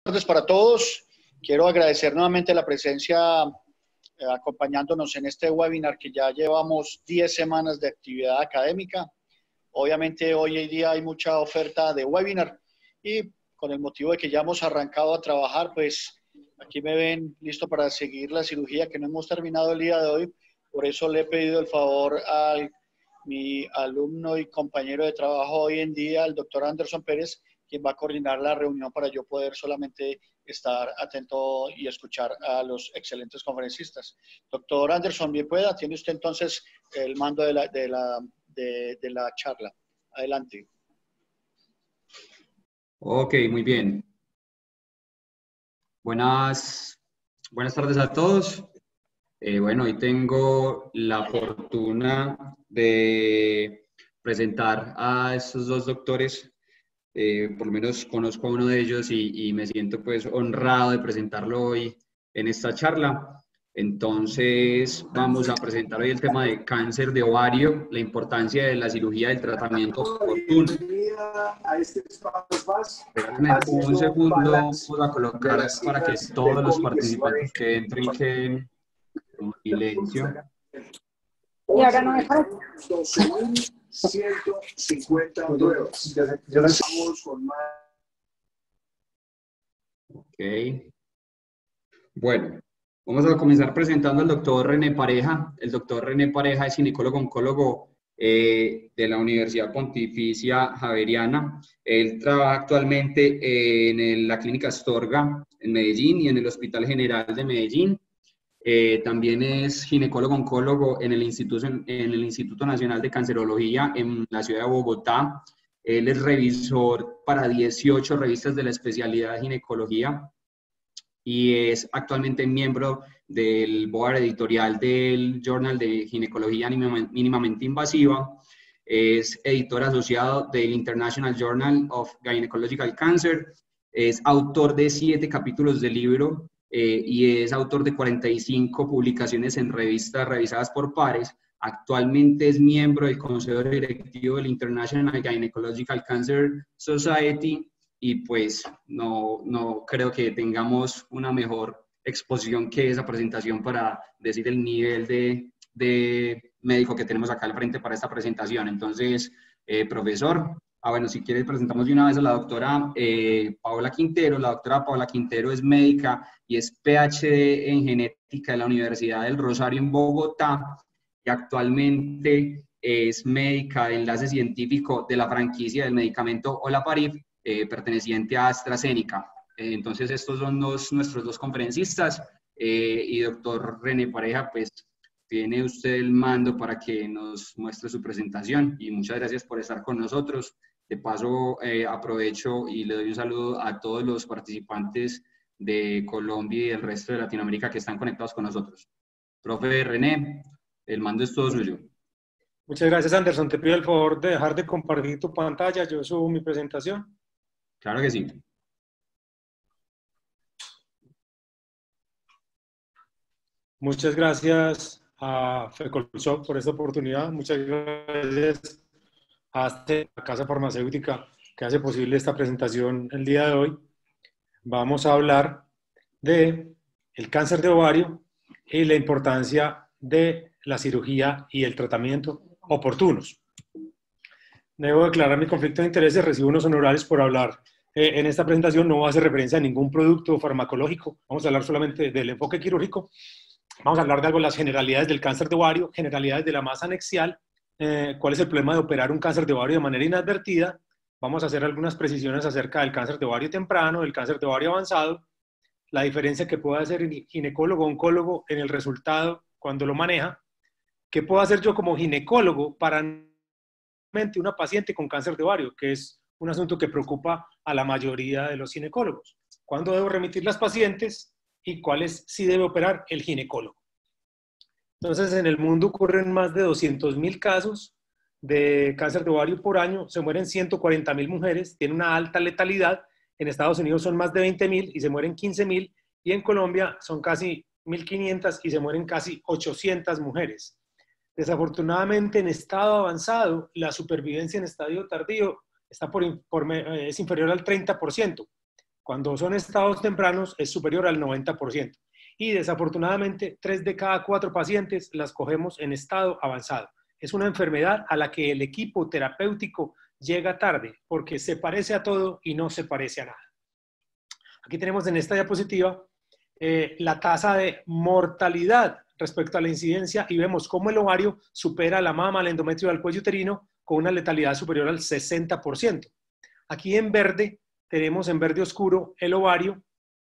tardes para todos. Quiero agradecer nuevamente la presencia acompañándonos en este webinar que ya llevamos 10 semanas de actividad académica. Obviamente hoy en día hay mucha oferta de webinar y con el motivo de que ya hemos arrancado a trabajar, pues aquí me ven listo para seguir la cirugía que no hemos terminado el día de hoy. Por eso le he pedido el favor a mi alumno y compañero de trabajo hoy en día, el doctor Anderson Pérez, quien va a coordinar la reunión para yo poder solamente estar atento y escuchar a los excelentes conferencistas. Doctor Anderson, bien pueda, tiene usted entonces el mando de la charla. Adelante. Ok, muy bien. Buenas tardes a todos. Bueno, hoy tengo la fortuna de presentar a estos dos doctores. Por lo menos conozco a uno de ellos y me siento pues honrado de presentarlo hoy en esta charla. Entonces vamos a presentar hoy el tema de cáncer de ovario, la importancia de la cirugía del tratamiento oportuno. Un segundo, vamos a colocar para que todos los participantes que entren queden en silencio. Y ahora no me parece. 150 pruebas. Ya estamos con más. Ok. Bueno, vamos a comenzar presentando al doctor René Pareja. El doctor René Pareja es ginecólogo-oncólogo de la Universidad Pontificia Javeriana. Él trabaja actualmente en la Clínica Astorga en Medellín y en el Hospital General de Medellín. También es ginecólogo-oncólogo en el Instituto Nacional de Cancerología en la ciudad de Bogotá. Él es revisor para 18 revistas de la especialidad de ginecología y es actualmente miembro del board editorial del Journal de Ginecología Mínimamente Invasiva. Es editor asociado del International Journal of Gynecological Cancer. Es autor de 7 capítulos del libro y es autor de 45 publicaciones en revistas revisadas por pares. Actualmente es miembro del consejo directivo del International Gynecological Cancer Society y pues no creo que tengamos una mejor exposición que esa presentación para decir el nivel de médico que tenemos acá al frente para esta presentación. Entonces, profesor, bueno, si quieres presentamos de una vez a la doctora Paola Quintero. La doctora Paola Quintero es médica y es PhD en genética de la Universidad del Rosario en Bogotá y actualmente es médica de enlace científico de la franquicia del medicamento Olaparib perteneciente a AstraZeneca. Entonces estos son nuestros dos conferencistas y doctor René Pareja, pues tiene usted el mando para que nos muestre su presentación y muchas gracias por estar con nosotros. De paso, aprovecho y le doy un saludo a todos los participantes de Colombia y del resto de Latinoamérica que están conectados con nosotros. Profe René, el mando es todo suyo. Muchas gracias, Anderson. Te pido el favor de dejar de compartir tu pantalla. Yo subo mi presentación. Claro que sí. Muchas gracias a FECOLSOC por esta oportunidad. Muchas gracias a la Casa Farmacéutica que hace posible esta presentación el día de hoy. Vamos a hablar de el cáncer de ovario y la importancia de la cirugía y el tratamiento oportunos. Debo declarar mi conflicto de intereses, recibo unos honorarios por hablar en esta presentación. No voy a hacer referencia a ningún producto farmacológico, vamos a hablar solamente del enfoque quirúrgico. Vamos a hablar de algo de las generalidades del cáncer de ovario, generalidades de la masa anexial, cuál es el problema de operar un cáncer de ovario de manera inadvertida. Vamos a hacer algunas precisiones acerca del cáncer de ovario temprano, del cáncer de ovario avanzado, la diferencia que puede hacer el ginecólogo o oncólogo en el resultado cuando lo maneja, qué puedo hacer yo como ginecólogo para una paciente con cáncer de ovario, que es un asunto que preocupa a la mayoría de los ginecólogos. ¿Cuándo debo remitir las pacientes y cuáles sí debe operar el ginecólogo? Entonces, en el mundo ocurren más de 200.000 casos de cáncer de ovario por año, se mueren 140.000 mujeres, tiene una alta letalidad. En Estados Unidos son más de 20.000 y se mueren 15.000, y en Colombia son casi 1.500 y se mueren casi 800 mujeres. Desafortunadamente, en estado avanzado, la supervivencia en estadio tardío está es inferior al 30%. Cuando son estados tempranos es superior al 90%. Y desafortunadamente 3 de cada 4 pacientes las cogemos en estado avanzado. Es una enfermedad a la que el equipo terapéutico llega tarde porque se parece a todo y no se parece a nada. Aquí tenemos en esta diapositiva la tasa de mortalidad respecto a la incidencia y vemos cómo el ovario supera la mama, el endometrio y el cuello uterino con una letalidad superior al 60%. Aquí en verde tenemos en verde oscuro el ovario,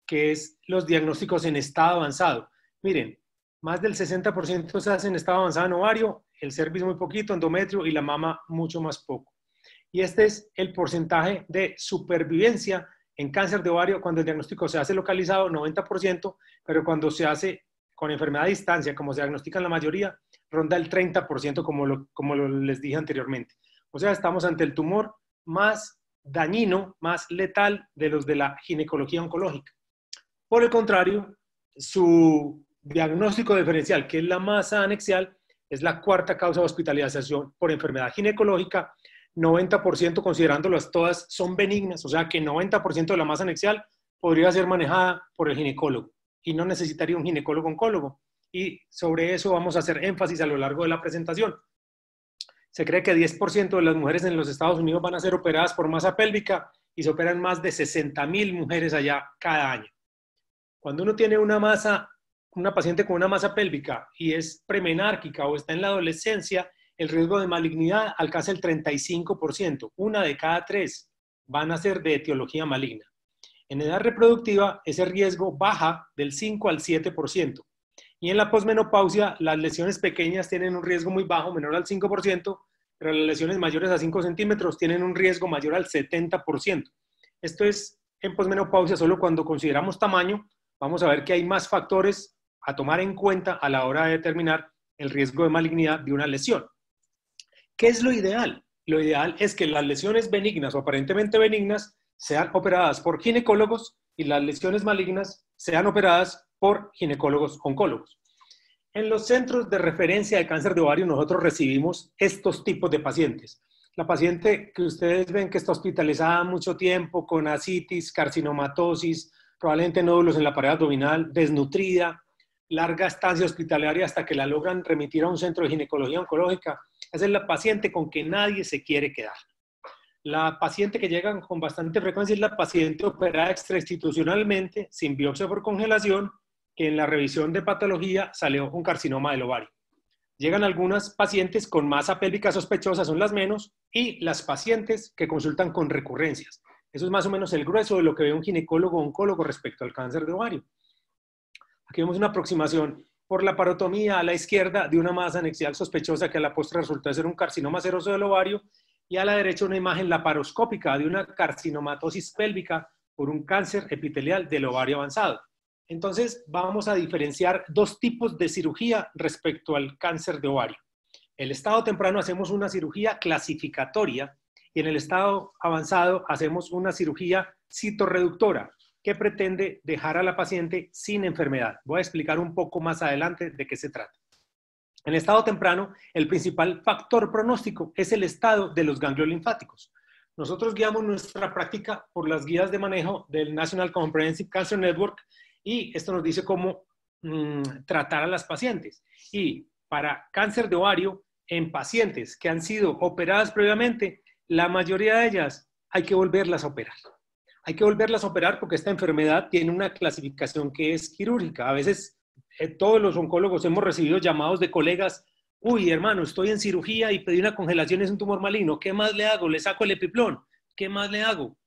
que es los diagnósticos en estado avanzado. Miren, más del 60% se hace en estado avanzado en ovario, el cervix muy poquito, endometrio y la mama mucho más poco. Y este es el porcentaje de supervivencia en cáncer de ovario cuando el diagnóstico se hace localizado, 90%, pero cuando se hace con enfermedad a distancia, como se diagnostican la mayoría, ronda el 30%, como les dije anteriormente. O sea, estamos ante el tumor más dañino, más letal de los de la ginecología oncológica. Por el contrario, su diagnóstico diferencial, que es la masa anexial, es la cuarta causa de hospitalización por enfermedad ginecológica. 90% considerándolas todas son benignas, o sea que 90% de la masa anexial podría ser manejada por el ginecólogo y no necesitaría un ginecólogo oncólogo. Y sobre eso vamos a hacer énfasis a lo largo de la presentación. Se cree que 10% de las mujeres en los Estados Unidos van a ser operadas por masa pélvica y se operan más de 60,000 mujeres allá cada año. Cuando uno tiene una paciente con una masa pélvica y es premenárquica o está en la adolescencia, el riesgo de malignidad alcanza el 35%. 1 de cada 3 van a ser de etiología maligna. En edad reproductiva, ese riesgo baja del 5 al 7%. Y en la posmenopausia, las lesiones pequeñas tienen un riesgo muy bajo, menor al 5%, pero las lesiones mayores a 5 centímetros tienen un riesgo mayor al 70%. Esto es en posmenopausia, solo cuando consideramos tamaño, vamos a ver que hay más factores a tomar en cuenta a la hora de determinar el riesgo de malignidad de una lesión. ¿Qué es lo ideal? Lo ideal es que las lesiones benignas o aparentemente benignas sean operadas por ginecólogos y las lesiones malignas sean operadas por ginecólogos oncólogos. En los centros de referencia de cáncer de ovario nosotros recibimos estos tipos de pacientes. La paciente que ustedes ven que está hospitalizada mucho tiempo con ascitis, carcinomatosis, probablemente nódulos en la pared abdominal, desnutrida, larga estancia hospitalaria hasta que la logran remitir a un centro de ginecología oncológica. Esa es la paciente con que nadie se quiere quedar. La paciente que llega con bastante frecuencia es la paciente operada extrainstitucionalmente, sin biopsia por congelación, que en la revisión de patología salió un carcinoma del ovario. Llegan algunas pacientes con masa pélvica sospechosa, son las menos, y las pacientes que consultan con recurrencias. Eso es más o menos el grueso de lo que ve un ginecólogo oncólogo respecto al cáncer de ovario. Aquí vemos una aproximación por la parotomía a la izquierda de una masa anexial sospechosa que a la postre resultó ser un carcinoma seroso del ovario, y a la derecha una imagen laparoscópica de una carcinomatosis pélvica por un cáncer epitelial del ovario avanzado. Entonces vamos a diferenciar dos tipos de cirugía respecto al cáncer de ovario. En el estado temprano hacemos una cirugía clasificatoria y en el estado avanzado hacemos una cirugía citorreductora que pretende dejar a la paciente sin enfermedad. Voy a explicar un poco más adelante de qué se trata. En el estado temprano, el principal factor pronóstico es el estado de los ganglios linfáticos. Nosotros guiamos nuestra práctica por las guías de manejo del National Comprehensive Cancer Network y esto nos dice cómo tratar a las pacientes. Y para cáncer de ovario, en pacientes que han sido operadas previamente, la mayoría de ellas hay que volverlas a operar. Hay que volverlas a operar porque esta enfermedad tiene una clasificación que es quirúrgica. A veces todos los oncólogos hemos recibido llamados de colegas: uy, hermano, estoy en cirugía y pedí una congelación, es un tumor maligno, ¿qué más le hago? ¿Le saco el epiplón? ¿Qué más le hago?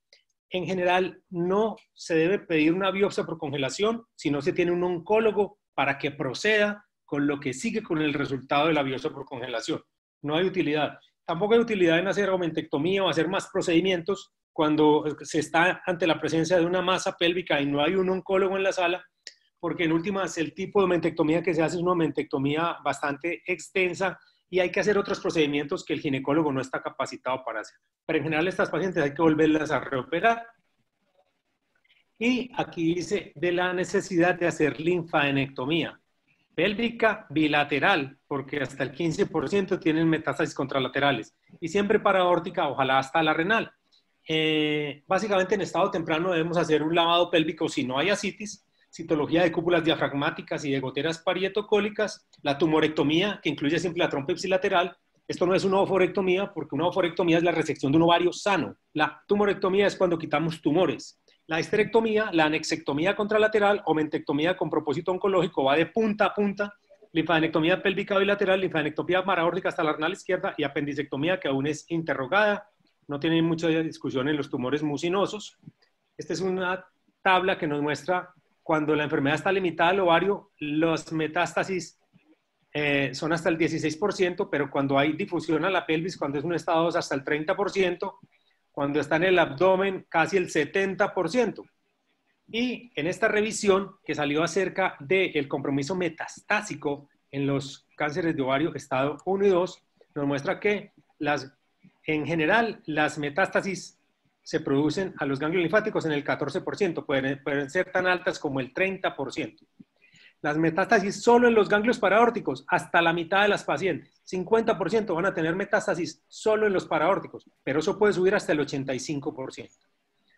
En general, no se debe pedir una biopsia por congelación si no se tiene un oncólogo para que proceda con lo que sigue con el resultado de la biopsia por congelación. No hay utilidad. Tampoco hay utilidad en hacer aumentectomía o hacer más procedimientos cuando se está ante la presencia de una masa pélvica y no hay un oncólogo en la sala, porque en últimas el tipo de aumentectomía que se hace es una aumentectomía bastante extensa y hay que hacer otros procedimientos que el ginecólogo no está capacitado para hacer. Pero en general estas pacientes hay que volverlas a reoperar. Y aquí dice de la necesidad de hacer linfadenectomía pélvica bilateral, porque hasta el 15% tienen metástasis contralaterales, y siempre para aórtica, ojalá hasta la renal. básicamente en estado temprano debemos hacer un lavado pélvico si no hay ascitis, citología de cúpulas diafragmáticas y de goteras parietocólicas, la tumorectomía, que incluye siempre la trompa ipsilateral. Esto no es una oforectomía, porque una oforectomía es la resección de un ovario sano. La tumorectomía es cuando quitamos tumores. La histerectomía, la anexectomía contralateral o mentectomía con propósito oncológico va de punta a punta. Linfadenectomía pélvica bilateral, linfadenectomía paraórtica hasta la renal izquierda y apendicectomía, que aún es interrogada. No tiene mucha discusión en los tumores mucinosos. Esta es una tabla que nos muestra cuando la enfermedad está limitada al ovario, las metástasis son hasta el 16%, pero cuando hay difusión a la pelvis, cuando es un estado 2, hasta el 30%, cuando está en el abdomen, casi el 70%. Y en esta revisión que salió acerca del compromiso metastásico en los cánceres de ovario estado 1 y 2, nos muestra que en general las metástasis se producen a los ganglios linfáticos en el 14%, pueden ser tan altas como el 30%. Las metástasis solo en los ganglios paraórticos, hasta la mitad de las pacientes. 50% van a tener metástasis solo en los paraórticos, pero eso puede subir hasta el 85%.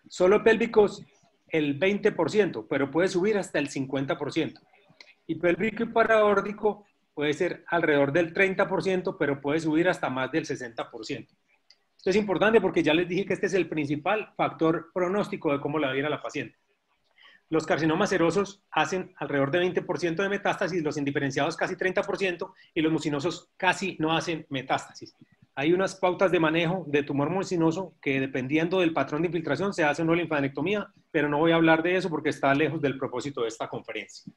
Solo pélvicos, el 20%, pero puede subir hasta el 50%. Y pélvico y paraórtico puede ser alrededor del 30%, pero puede subir hasta más del 60%. Esto es importante porque ya les dije que este es el principal factor pronóstico de cómo la va a ir a la paciente. Los carcinomas serosos hacen alrededor de 20% de metástasis, los indiferenciados casi 30% y los mucinosos casi no hacen metástasis. Hay unas pautas de manejo de tumor mucinoso que dependiendo del patrón de infiltración se hace una linfadenectomía, pero no voy a hablar de eso porque está lejos del propósito de esta conferencia.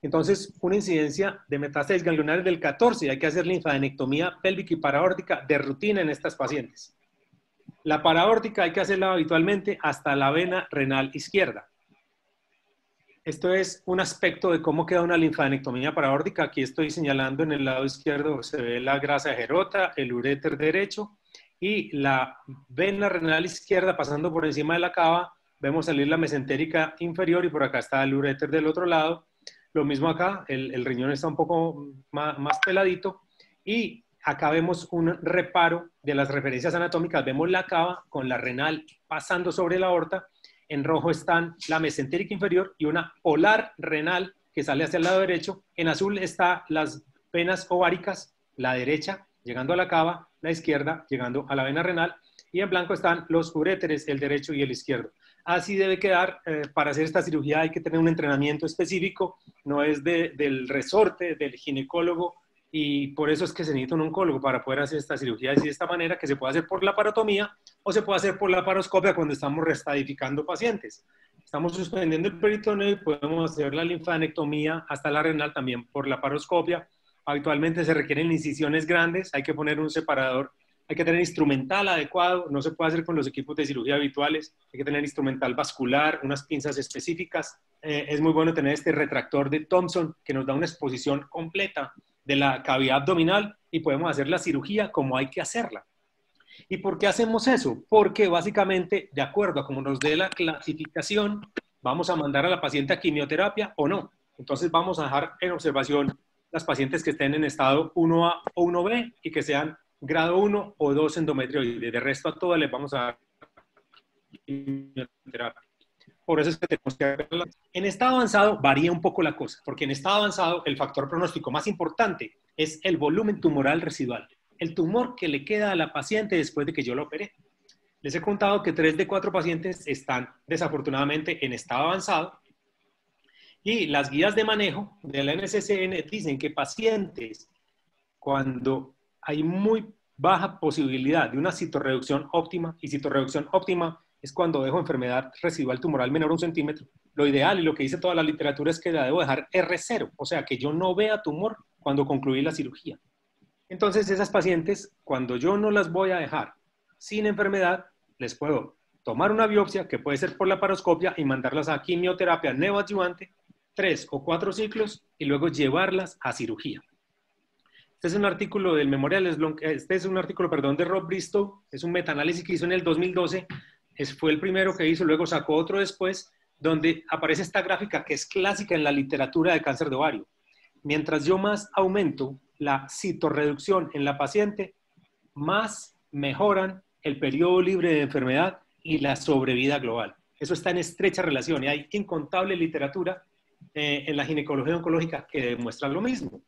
Entonces, una incidencia de metástasis ganglionares del 14, hay que hacer linfadenectomía pélvica y paraórtica de rutina en estas pacientes. La paraórtica hay que hacerla habitualmente hasta la vena renal izquierda. Esto es un aspecto de cómo queda una linfadenectomía paraórtica. Aquí estoy señalando en el lado izquierdo, se ve la grasa gerota, el uréter derecho y la vena renal izquierda pasando por encima de la cava. Vemos salir la mesentérica inferior y por acá está el uréter del otro lado. Lo mismo acá, el riñón está un poco más peladito y acá vemos un reparo de las referencias anatómicas. Vemos la cava con la renal pasando sobre la aorta. En rojo están la mesentérica inferior y una polar renal que sale hacia el lado derecho. En azul están las venas ováricas, la derecha llegando a la cava, la izquierda llegando a la vena renal. Y en blanco están los uréteres, el derecho y el izquierdo. Así debe quedar. Para hacer esta cirugía hay que tener un entrenamiento específico, no es del resorte, del ginecólogo, y por eso es que se necesita un oncólogo para poder hacer esta cirugía de esta manera, que se puede hacer por la laparotomía o se puede hacer por la laparoscopia cuando estamos restadificando pacientes. Estamos suspendiendo el peritoneo y podemos hacer la linfadenectomía hasta la renal también por la laparoscopia. Habitualmente se requieren incisiones grandes, hay que poner un separador. Hay que tener instrumental adecuado, no se puede hacer con los equipos de cirugía habituales, hay que tener instrumental vascular, unas pinzas específicas. Es muy bueno tener este retractor de Thompson que nos da una exposición completa de la cavidad abdominal y podemos hacer la cirugía como hay que hacerla. ¿Y por qué hacemos eso? Porque básicamente, de acuerdo a cómo nos dé la clasificación, vamos a mandar a la paciente a quimioterapia o no. Entonces vamos a dejar en observación las pacientes que estén en estado 1A o 1B y que sean grado 1 o 2 endometrioides. De resto a todas les vamos a dar quimioterapia. Por eso es que tenemos que verla. En estado avanzado varía un poco la cosa, porque en estado avanzado el factor pronóstico más importante es el volumen tumoral residual, el tumor que le queda a la paciente después de que yo la operé. Les he contado que 3 de 4 pacientes están desafortunadamente en estado avanzado y las guías de manejo de la NCCN dicen que pacientes cuando hay muy baja posibilidad de una citorreducción óptima, y citorreducción óptima es cuando dejo enfermedad residual tumoral menor a 1 centímetro. Lo ideal y lo que dice toda la literatura es que la debo dejar R0, o sea, que yo no vea tumor cuando concluí la cirugía. Entonces, esas pacientes, cuando yo no las voy a dejar sin enfermedad, les puedo tomar una biopsia, que puede ser por la laparoscopia, y mandarlas a quimioterapia neoadyuvante, 3 o 4 ciclos, y luego llevarlas a cirugía. Este es un artículo del Memorial Sloan, de Rob Bristow, es un metaanálisis que hizo en el 2012, fue el primero que hizo, luego sacó otro después, donde aparece esta gráfica que es clásica en la literatura de cáncer de ovario. Mientras yo más aumento la citorreducción en la paciente, más mejoran el periodo libre de enfermedad, y la sobrevida global. Eso está en estrecha relación y hay incontable literatura en la ginecología oncológica que demuestra lo mismo.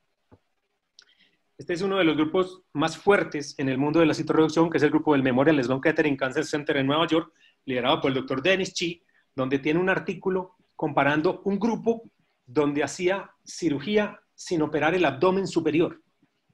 Este es uno de los grupos más fuertes en el mundo de la citorreducción, que es el grupo del Memorial Sloan Kettering Cancer Center en Nueva York, liderado por el doctor Dennis Chi, donde tiene un artículo comparando un grupo donde hacía cirugía sin operar el abdomen superior,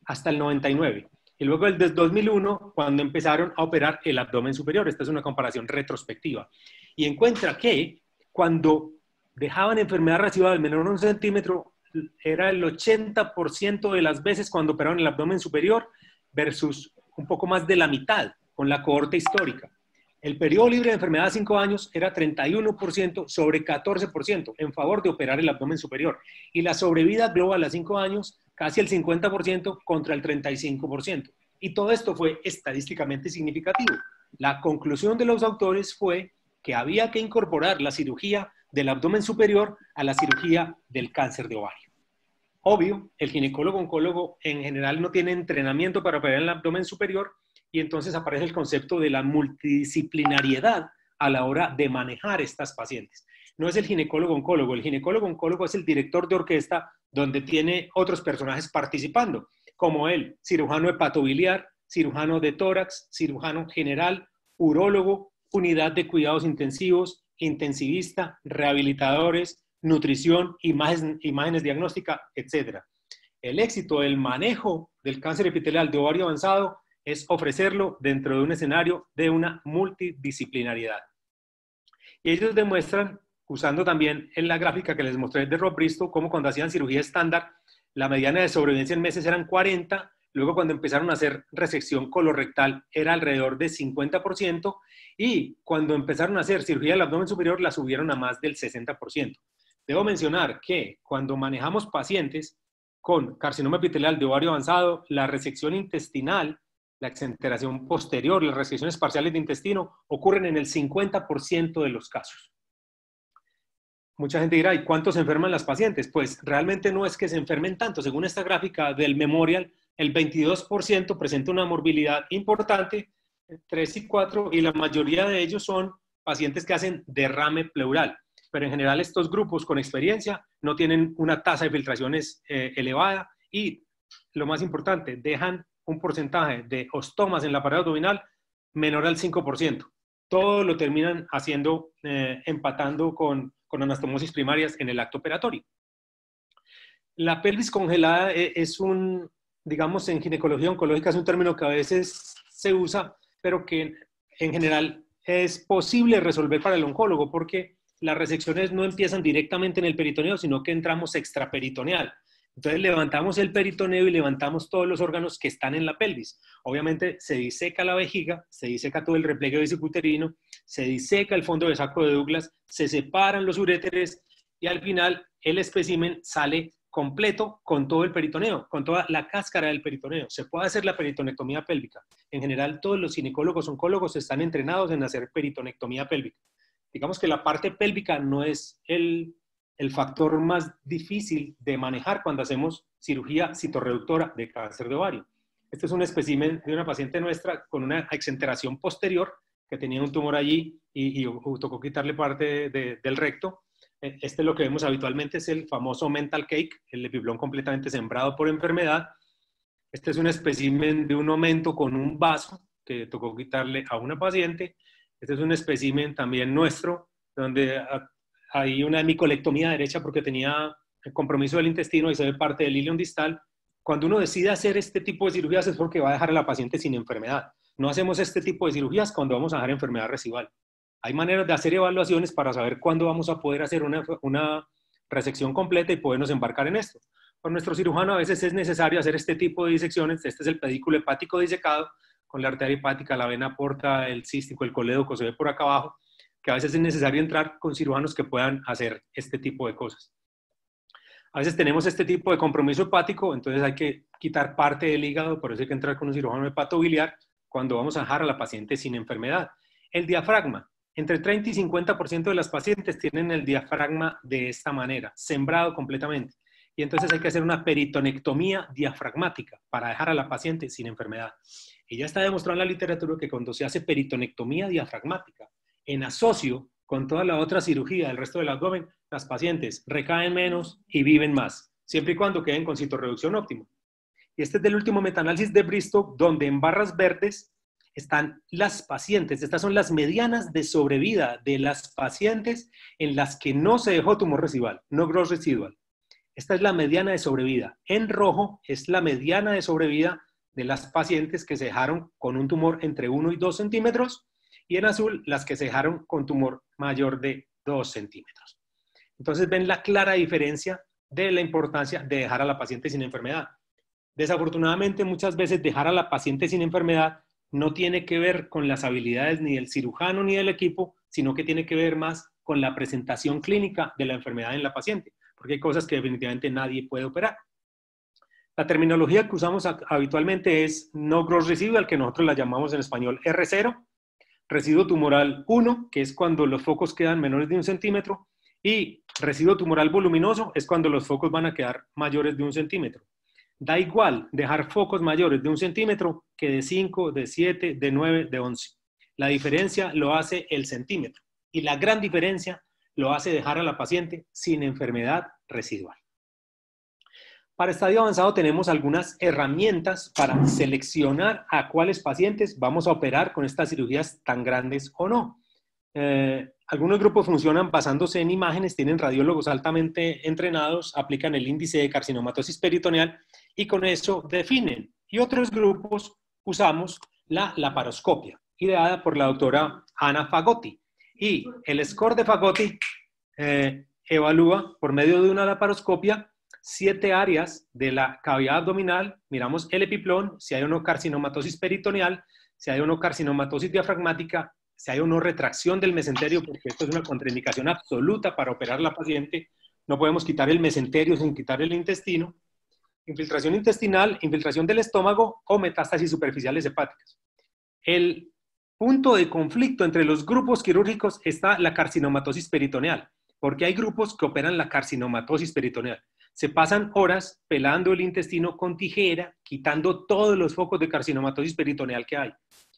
hasta el 99. Y luego el del 2001, cuando empezaron a operar el abdomen superior. Esta es una comparación retrospectiva. Y encuentra que cuando dejaban enfermedad residual menor a 1 centímetro, era el 80% de las veces cuando operaron el abdomen superior versus un poco más de la mitad con la cohorte histórica. El periodo libre de enfermedad a 5 años era 31% sobre 14% en favor de operar el abdomen superior. Y la sobrevida global a 5 años, casi el 50% contra el 35%. Y todo esto fue estadísticamente significativo. La conclusión de los autores fue que había que incorporar la cirugía del abdomen superior a la cirugía del cáncer de ovario. Obvio, el ginecólogo-oncólogo en general no tiene entrenamiento para operar el abdomen superior y entonces aparece el concepto de la multidisciplinariedad a la hora de manejar estas pacientes. No es el ginecólogo-oncólogo, el ginecólogo-oncólogo es el director de orquesta donde tiene otros personajes participando, como el cirujano hepatobiliar, cirujano de tórax, cirujano general, urólogo, unidad de cuidados intensivos, intensivista, rehabilitadores, nutrición, imágenes diagnósticas, etc. El éxito del manejo del cáncer epitelial de ovario avanzado es ofrecerlo dentro de un escenario de una multidisciplinariedad. Y ellos demuestran, usando también en la gráfica que les mostré de Rob Bristow, cómo cuando hacían cirugía estándar, la mediana de sobrevivencia en meses eran 40, luego cuando empezaron a hacer resección colorectal era alrededor de 50%, y cuando empezaron a hacer cirugía del abdomen superior la subieron a más del 60%. Debo mencionar que cuando manejamos pacientes con carcinoma epitelial de ovario avanzado, la resección intestinal, la exenteración posterior, las resecciones parciales de intestino ocurren en el 50% de los casos. Mucha gente dirá, ¿y cuántos se enferman las pacientes? Pues realmente no es que se enfermen tanto. Según esta gráfica del Memorial, el 22% presenta una morbilidad importante, 3 y 4, y la mayoría de ellos son pacientes que hacen derrame pleural. Pero en general estos grupos con experiencia no tienen una tasa de filtraciones elevada y, lo más importante, dejan un porcentaje de ostomas en la pared abdominal menor al 5%. Todo lo terminan haciendo, empatando con anastomosis primarias en el acto operatorio. La pelvis congelada es un, digamos, en ginecología oncológica es un término que a veces se usa, pero que en general es posible resolver para el oncólogo porque las resecciones no empiezan directamente en el peritoneo, sino que entramos extraperitoneal. Entonces levantamos el peritoneo y levantamos todos los órganos que están en la pelvis. Obviamente se diseca la vejiga, se diseca todo el repliegue vesicuterino, se diseca el fondo de saco de Douglas, se separan los uréteres y al final el espécimen sale completo con todo el peritoneo, con toda la cáscara del peritoneo. Se puede hacer la peritonectomía pélvica. En general todos los ginecólogos oncólogos están entrenados en hacer peritonectomía pélvica. Digamos que la parte pélvica no es el factor más difícil de manejar cuando hacemos cirugía citorreductora de cáncer de ovario. Este es un espécimen de una paciente nuestra con una exenteración posterior que tenía un tumor allí y tocó quitarle parte del recto. Este lo que vemos habitualmente es el famoso mental cake, el epiplón completamente sembrado por enfermedad. Este es un espécimen de un aumento con un vaso que tocó quitarle a una paciente. Este es un espécimen también nuestro, donde hay una hemicolectomía derecha porque tenía el compromiso del intestino y se ve parte del ilion distal. Cuando uno decide hacer este tipo de cirugías es porque va a dejar a la paciente sin enfermedad. No hacemos este tipo de cirugías cuando vamos a dejar enfermedad residual. Hay maneras de hacer evaluaciones para saber cuándo vamos a poder hacer una resección completa y podernos embarcar en esto. Por nuestro cirujano a veces es necesario hacer este tipo de disecciones. Este es el pedículo hepático disecado con la arteria hepática, la vena porta, el cístico, el colédoco, se ve por acá abajo, que a veces es necesario entrar con cirujanos que puedan hacer este tipo de cosas. A veces tenemos este tipo de compromiso hepático, entonces hay que quitar parte del hígado, por eso hay que entrar con un cirujano hepatobiliar cuando vamos a dejar a la paciente sin enfermedad. El diafragma. Entre 30 y 50% de las pacientes tienen el diafragma de esta manera, sembrado completamente. Y entonces hay que hacer una peritonectomía diafragmática para dejar a la paciente sin enfermedad. Y ya está demostrado en la literatura que cuando se hace peritonectomía diafragmática, en asocio con toda la otra cirugía del resto del abdomen, las pacientes recaen menos y viven más, siempre y cuando queden con citorreducción óptima. Y este es del último metaanálisis de Bristow, donde en barras verdes están las pacientes. Estas son las medianas de sobrevida de las pacientes en las que no se dejó tumor residual, no gross residual. Esta es la mediana de sobrevida. En rojo es la mediana de sobrevida de las pacientes que se dejaron con un tumor entre 1 y 2 centímetros, y en azul las que se dejaron con tumor mayor de 2 centímetros. Entonces ven la clara diferencia de la importancia de dejar a la paciente sin enfermedad. Desafortunadamente, muchas veces dejar a la paciente sin enfermedad no tiene que ver con las habilidades ni del cirujano ni del equipo, sino que tiene que ver más con la presentación clínica de la enfermedad en la paciente, porque hay cosas que definitivamente nadie puede operar. La terminología que usamos habitualmente es no gross residual, que nosotros la llamamos en español R0, residuo tumoral 1, que es cuando los focos quedan menores de 1 centímetro, y residuo tumoral voluminoso es cuando los focos van a quedar mayores de 1 centímetro. Da igual dejar focos mayores de 1 centímetro que de 5, de 7, de 9, de 11. La diferencia lo hace el centímetro, y la gran diferencia lo hace dejar a la paciente sin enfermedad residual. Para estadio avanzado tenemos algunas herramientas para seleccionar a cuáles pacientes vamos a operar con estas cirugías tan grandes o no. Algunos grupos funcionan basándose en imágenes, tienen radiólogos altamente entrenados, aplican el índice de carcinomatosis peritoneal y con eso definen. Y otros grupos usamos la laparoscopia, ideada por la doctora Ana Fagotti. Y el score de Fagotti evalúa por medio de una laparoscopia 7 áreas de la cavidad abdominal. Miramos el epiplón, si hay o no carcinomatosis peritoneal, si hay o no carcinomatosis diafragmática, si hay o no retracción del mesenterio, porque esto es una contraindicación absoluta para operar la paciente. No podemos quitar el mesenterio sin quitar el intestino. Infiltración intestinal, infiltración del estómago o metástasis superficiales hepáticas. El punto de conflicto entre los grupos quirúrgicos está la carcinomatosis peritoneal, porque hay grupos que operan la carcinomatosis peritoneal. Se pasan horas pelando el intestino con tijera, quitando todos los focos de carcinomatosis peritoneal que hay.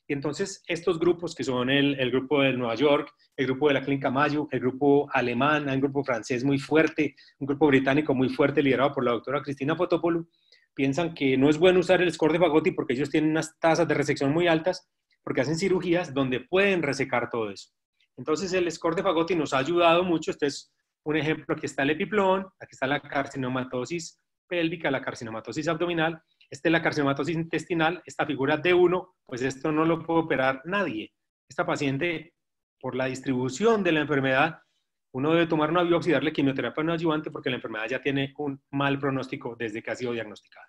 Y entonces estos grupos, que son el grupo de Nueva York, el grupo de la Clínica Mayo, el grupo alemán, hay un grupo francés muy fuerte, un grupo británico muy fuerte liderado por la doctora Cristina Fotopoulou, piensan que no es bueno usar el score de Fagotti porque ellos tienen unas tasas de resección muy altas, porque hacen cirugías donde pueden resecar todo eso. Entonces el score de Fagotti nos ha ayudado mucho. Este es un ejemplo. Aquí está el epiplón, aquí está la carcinomatosis pélvica, la carcinomatosis abdominal. Esta es la carcinomatosis intestinal, esta figura D1, pues esto no lo puede operar nadie. Esta paciente, por la distribución de la enfermedad, uno debe tomar una biopsia y darle quimioterapia no adyuvante porque la enfermedad ya tiene un mal pronóstico desde que ha sido diagnosticada.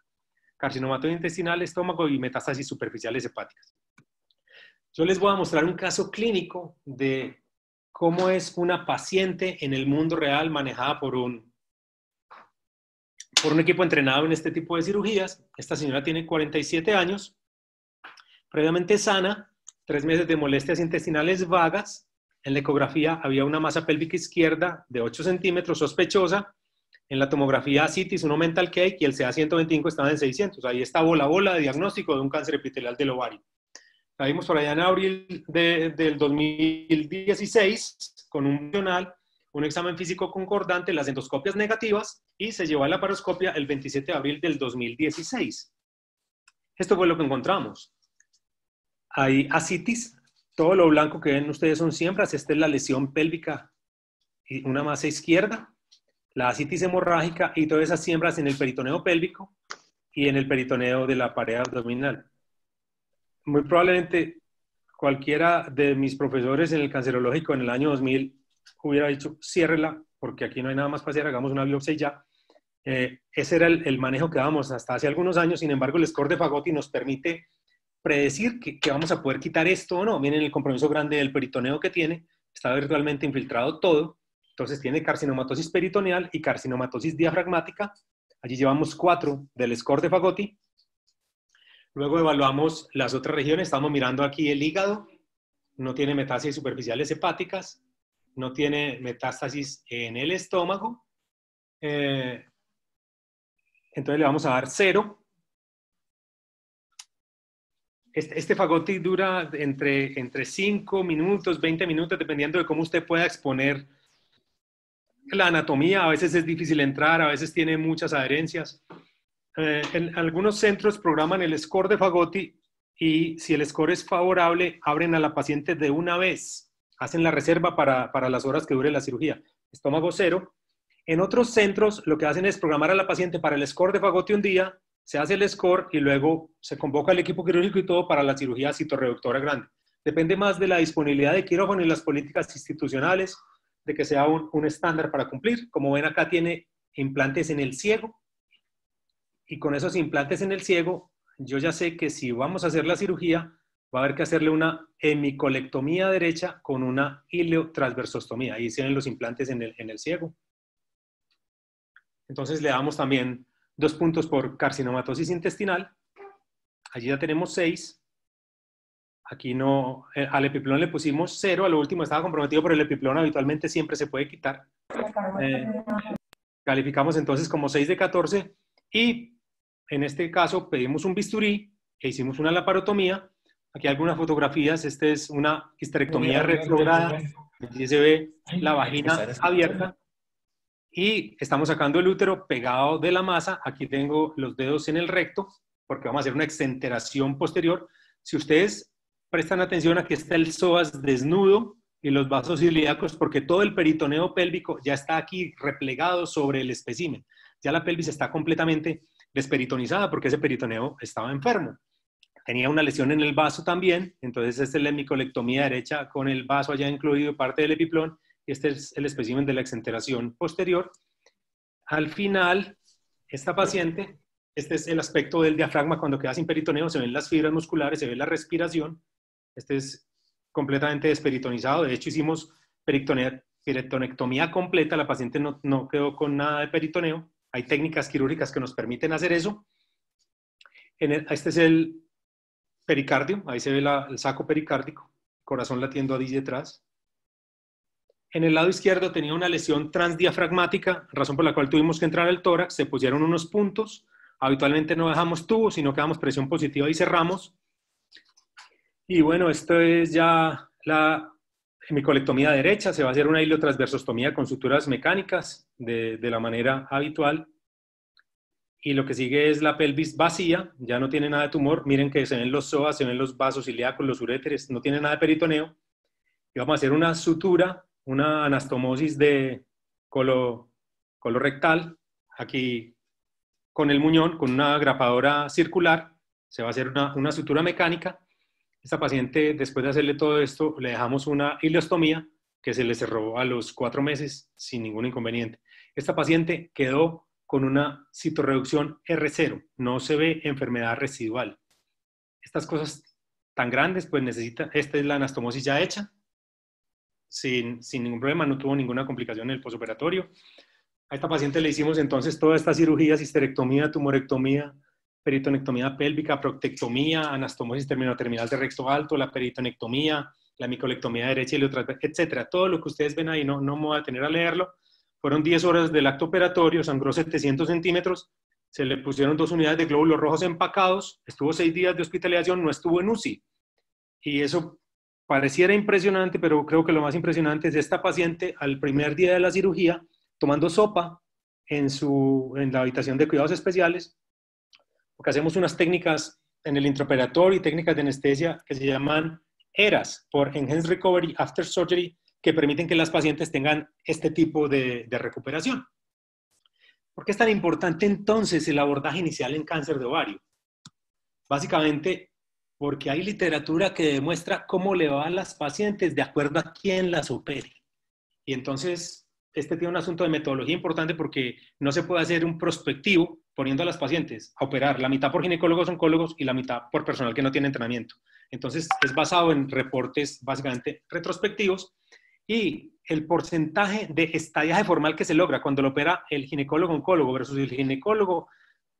Carcinomatosis intestinal, estómago y metástasis superficiales hepáticas. Yo les voy a mostrar un caso clínico de cómo es una paciente en el mundo real manejada por un equipo entrenado en este tipo de cirugías. Esta señora tiene 47 años, previamente sana, 3 meses de molestias intestinales vagas. En la ecografía había una masa pélvica izquierda de 8 centímetros sospechosa. En la tomografía CT, uno mental cake y el CA125 estaba en 600. Ahí está bola de diagnóstico de un cáncer epitelial del ovario. La vimos por allá en abril del 2016 con un funcional, un examen físico concordante, las endoscopias negativas, y se llevó a la laparoscopia el 27 de abril del 2016. Esto fue lo que encontramos. Hay ascitis, todo lo blanco que ven ustedes son siembras. Esta es la lesión pélvica y una masa izquierda, la ascitis hemorrágica y todas esas siembras en el peritoneo pélvico y en el peritoneo de la pared abdominal. Muy probablemente cualquiera de mis profesores en el cancerológico en el año 2000 hubiera dicho, ciérrela, porque aquí no hay nada más para hacer, hagamos una biopsia y ya. Ese era el manejo que dábamos hasta hace algunos años. Sin embargo, el score de Fagotti nos permite predecir que vamos a poder quitar esto o no. Miren el compromiso grande del peritoneo que tiene, está virtualmente infiltrado todo. Entonces tiene carcinomatosis peritoneal y carcinomatosis diafragmática. Allí llevamos 4 del score de Fagotti. Luego evaluamos las otras regiones. Estamos mirando aquí el hígado. No tiene metástasis superficiales hepáticas. No tiene metástasis en el estómago. Entonces le vamos a dar 0. Este fagotti dura entre 5 minutos, 20 minutos, dependiendo de cómo usted pueda exponer la anatomía. A veces es difícil entrar, a veces tiene muchas adherencias. En algunos centros programan el score de fagotti y si el score es favorable, abren a la paciente de una vez. Hacen la reserva para las horas que dure la cirugía. Estómago 0. En otros centros lo que hacen es programar a la paciente para el score de fagotti un día, se hace el score y luego se convoca el equipo quirúrgico y todo para la cirugía citorreductora grande. Depende más de la disponibilidad de quirófano y las políticas institucionales, de que sea un estándar para cumplir. Como ven acá tiene implantes en el ciego y con esos implantes en el ciego yo ya sé que si vamos a hacer la cirugía va a haber que hacerle una hemicolectomía derecha con una iliotransversostomía. Ahí se ven los implantes en el ciego. Entonces le damos también 2 puntos por carcinomatosis intestinal. Allí ya tenemos 6. Aquí no, al epiplón le pusimos 0. A lo último estaba comprometido, pero el epiplón habitualmente siempre se puede quitar. Calificamos entonces como 6 de 14. Y en este caso pedimos un bisturí e hicimos una laparotomía. Aquí hay algunas fotografías. Esta es una histerectomía retrograda. Aquí se ve la vagina abierta. Y estamos sacando el útero pegado de la masa. Aquí tengo los dedos en el recto, porque vamos a hacer una exenteración posterior. Si ustedes prestan atención, aquí está el psoas desnudo y los vasos ilíacos, porque todo el peritoneo pélvico ya está aquí replegado sobre el espécimen. Ya la pelvis está completamente desperitonizada porque ese peritoneo estaba enfermo. Tenía una lesión en el vaso también, entonces esta es la hemicolectomía derecha con el vaso allá incluido, parte del epiplón. Este es el espécimen de la exenteración posterior. Al final, esta paciente, este es el aspecto del diafragma cuando queda sin peritoneo, se ven las fibras musculares, se ve la respiración. Este es completamente desperitonizado. De hecho, hicimos peritonectomía completa. La paciente no quedó con nada de peritoneo. Hay técnicas quirúrgicas que nos permiten hacer eso. Este es el pericardio. Ahí se ve el saco pericárdico. Corazón latiendo ahí detrás. En el lado izquierdo tenía una lesión transdiafragmática, razón por la cual tuvimos que entrar al tórax. Se pusieron unos puntos. Habitualmente no dejamos tubos, sino que damos presión positiva y cerramos. Y bueno, esto es ya la hemicolectomía derecha. Se va a hacer una iliotransversostomía con suturas mecánicas de la manera habitual. Y lo que sigue es la pelvis vacía, ya no tiene nada de tumor. Miren que se ven los psoas, se ven los vasos ilíacos, los uréteres, no tiene nada de peritoneo. Y vamos a hacer una sutura, una anastomosis de colorectal, aquí con el muñón, con una grapadora circular. Se va a hacer una sutura mecánica. Esta paciente, después de hacerle todo esto, le dejamos una ileostomía que se le cerró a los 4 meses sin ningún inconveniente. Esta paciente quedó con una citorreducción R0, no se ve enfermedad residual. Estas cosas tan grandes, pues necesita, esta es la anastomosis ya hecha, sin ningún problema, no tuvo ninguna complicación en el posoperatorio. A esta paciente le hicimos entonces todas estas cirugías, histerectomía, tumorectomía, peritonectomía pélvica, proctectomía, anastomosis terminal de recto alto, la peritonectomía, la micolectomía derecha y la otra, etcétera. Todo lo que ustedes ven ahí, no me voy a tener a leerlo. Fueron 10 horas del acto operatorio, sangró 700 centímetros, se le pusieron 2 unidades de glóbulos rojos empacados, estuvo 6 días de hospitalización, no estuvo en UCI. Y eso pareciera impresionante, pero creo que lo más impresionante es esta paciente al primer día de la cirugía, tomando sopa en la habitación de cuidados especiales, porque hacemos unas técnicas en el intraoperatorio y técnicas de anestesia que se llaman ERAS, por Enhanced Recovery After Surgery, que permiten que las pacientes tengan este tipo de recuperación. ¿Por qué es tan importante entonces el abordaje inicial en cáncer de ovario? Básicamente porque hay literatura que demuestra cómo le va a las pacientes de acuerdo a quién las opere. Y entonces este tiene un asunto de metodología importante porque no se puede hacer un prospectivo poniendo a las pacientes a operar la mitad por ginecólogos, oncólogos y la mitad por personal que no tiene entrenamiento. Entonces es basado en reportes básicamente retrospectivos y el porcentaje de estadiaje formal que se logra cuando lo opera el ginecólogo-oncólogo versus el ginecólogo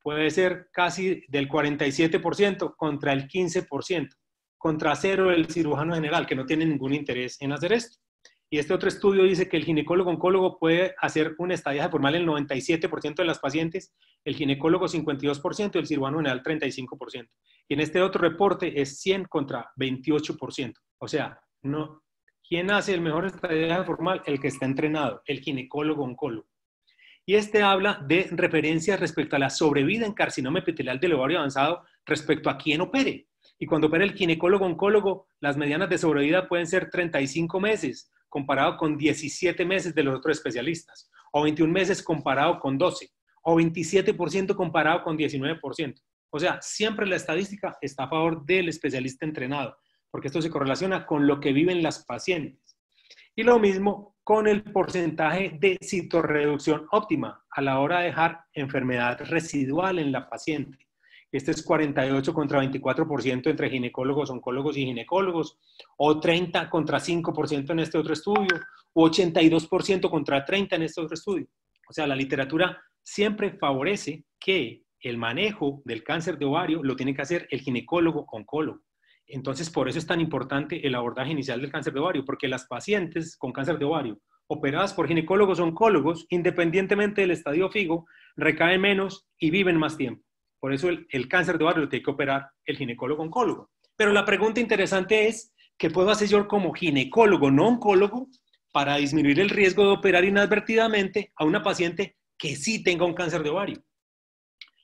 puede ser casi del 47% contra el 15%, contra 0 el cirujano general que no tiene ningún interés en hacer esto. Y este otro estudio dice que el ginecólogo-oncólogo puede hacer un estadiaje formal en el 97% de las pacientes, el ginecólogo 52% y el cirujano general 35%. Y en este otro reporte es 100 contra 28%. O sea, no, ¿quién hace el mejor estrategia formal? El que está entrenado, el ginecólogo oncólogo. Y este habla de referencias respecto a la sobrevida en carcinoma epitelial del ovario avanzado respecto a quién opere. Y cuando opera el ginecólogo oncólogo, las medianas de sobrevida pueden ser 35 meses, comparado con 17 meses de los otros especialistas, o 21 meses comparado con 12, o 27% comparado con 19%. O sea, siempre la estadística está a favor del especialista entrenado, porque esto se correlaciona con lo que viven las pacientes. Y lo mismo con el porcentaje de citorreducción óptima a la hora de dejar enfermedad residual en la paciente. Este es 48 contra 24% entre ginecólogos, oncólogos y ginecólogos, o 30 contra 5% en este otro estudio, o 82% contra 30% en este otro estudio. O sea, la literatura siempre favorece que el manejo del cáncer de ovario lo tiene que hacer el ginecólogo oncólogo. Entonces, por eso es tan importante el abordaje inicial del cáncer de ovario, porque las pacientes con cáncer de ovario operadas por ginecólogos oncólogos, independientemente del estadio FIGO, recaen menos y viven más tiempo. Por eso el cáncer de ovario lo tiene que operar el ginecólogo oncólogo. Pero la pregunta interesante es, ¿qué puedo hacer yo como ginecólogo no oncólogo para disminuir el riesgo de operar inadvertidamente a una paciente que sí tenga un cáncer de ovario?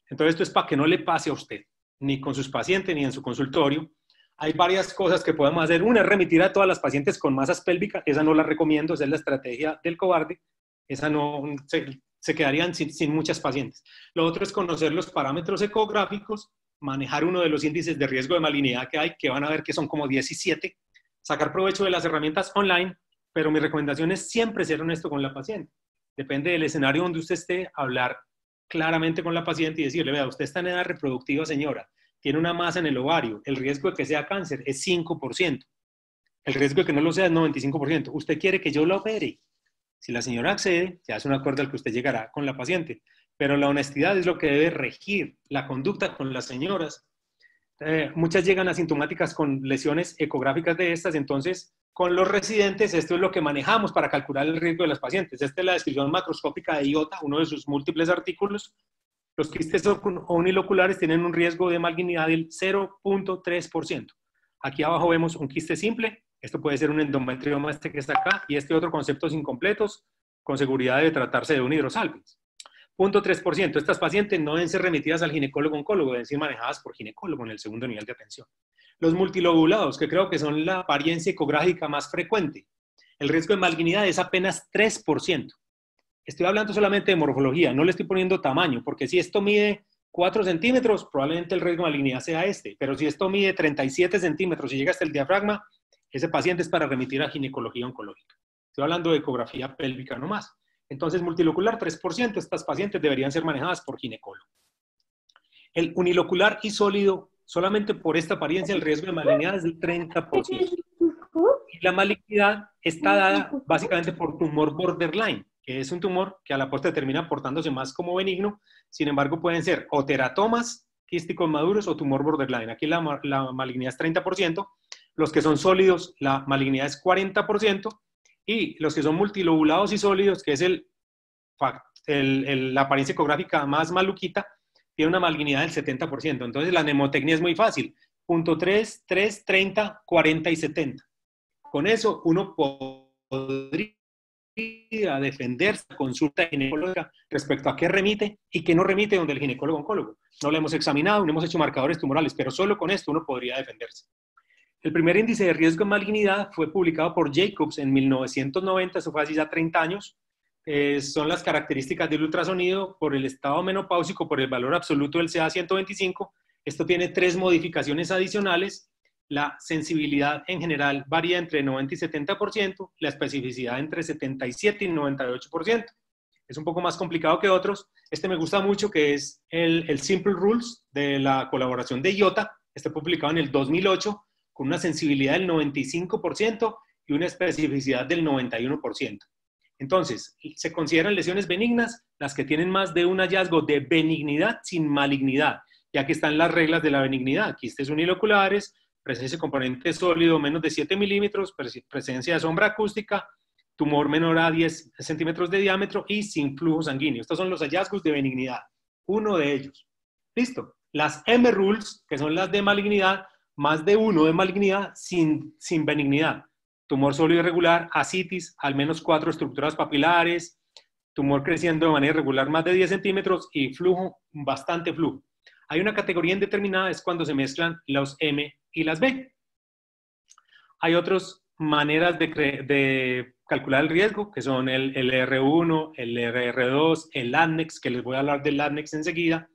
Entonces, esto es para que no le pase a usted, ni con sus pacientes, ni en su consultorio. Hay varias cosas que podemos hacer. Una es remitir a todas las pacientes con masas pélvicas. Esa no la recomiendo, esa es la estrategia del cobarde. Esa no, se quedarían sin muchas pacientes. Lo otro es conocer los parámetros ecográficos, manejar uno de los índices de riesgo de malignidad que hay, que van a ver que son como 17, sacar provecho de las herramientas online, pero mi recomendación es siempre ser honesto con la paciente. Depende del escenario donde usted esté, hablar claramente con la paciente y decirle, vea, usted está en edad reproductiva, señora, tiene una masa en el ovario, el riesgo de que sea cáncer es 5%, el riesgo de que no lo sea es 95%. ¿Usted quiere que yo lo opere? Si la señora accede, se hace un acuerdo al que usted llegará con la paciente, pero la honestidad es lo que debe regir la conducta con las señoras. Muchas llegan asintomáticas con lesiones ecográficas de estas, entonces con los residentes esto es lo que manejamos para calcular el riesgo de las pacientes. Esta es la descripción macroscópica de IOTA, uno de sus múltiples artículos. Los quistes uniloculares tienen un riesgo de malignidad del 0.3%. Aquí abajo vemos un quiste simple. Esto puede ser un endometrioma este que está acá y este otro conceptos incompletos. Con seguridad debe tratarse de un hidrosalpinx. 0.3%. Estas pacientes no deben ser remitidas al ginecólogo oncólogo, deben ser manejadas por ginecólogo en el segundo nivel de atención. Los multilobulados, que creo que son la apariencia ecográfica más frecuente. El riesgo de malignidad es apenas 3%. Estoy hablando solamente de morfología, no le estoy poniendo tamaño, porque si esto mide 4 centímetros, probablemente el riesgo de malignidad sea este, pero si esto mide 37 centímetros y llega hasta el diafragma, ese paciente es para remitir a ginecología oncológica. Estoy hablando de ecografía pélvica nomás. Entonces, multilocular 3%, estas pacientes deberían ser manejadas por ginecólogo. El unilocular y sólido, solamente por esta apariencia, el riesgo de malignidad es del 30%. Y la malignidad está dada básicamente por tumor borderline, que es un tumor que a la postre termina portándose más como benigno. Sin embargo, pueden ser o teratomas quísticos maduros o tumor borderline. Aquí la malignidad es 30%. Los que son sólidos, la malignidad es 40%. Y los que son multilobulados y sólidos, que es la apariencia ecográfica más maluquita, tiene una malignidad del 70%. Entonces, la mnemotecnia es muy fácil. 0.3, 3, 30, 40 y 70. Con eso, uno podría defenderse la consulta ginecológica respecto a qué remite y qué no remite donde el ginecólogo oncólogo. No lo hemos examinado, no hemos hecho marcadores tumorales, pero solo con esto uno podría defenderse. El primer índice de riesgo de malignidad fue publicado por Jacobs en 1990, eso fue hace ya 30 años. Son las características del ultrasonido por el estado menopáusico, por el valor absoluto del CA125. Esto tiene 3 modificaciones adicionales. La sensibilidad en general varía entre 90 y 70%, la especificidad entre 77 y 98%. Es un poco más complicado que otros. Este me gusta mucho, que es el Simple Rules de la colaboración de IOTA. Este publicado en el 2008, con una sensibilidad del 95% y una especificidad del 91%. Entonces, se consideran lesiones benignas las que tienen más de un hallazgo de benignidad sin malignidad. Y aquí están las reglas de la benignidad. Quistes uniloculares, presencia de componente sólido menos de 7 milímetros, presencia de sombra acústica, tumor menor a 10 centímetros de diámetro y sin flujo sanguíneo. Estos son los hallazgos de benignidad. Uno de ellos. Listo. Las M-Rules, que son las de malignidad, más de 1 de malignidad sin benignidad. Tumor sólido irregular, ascitis, al menos 4 estructuras papilares, tumor creciendo de manera irregular más de 10 centímetros y flujo, bastante flujo. Hay una categoría indeterminada, es cuando se mezclan los M y las B. Hay otras maneras de calcular el riesgo, que son el R1, el R2, el LADNEX, que les voy a hablar del LADNEX enseguida.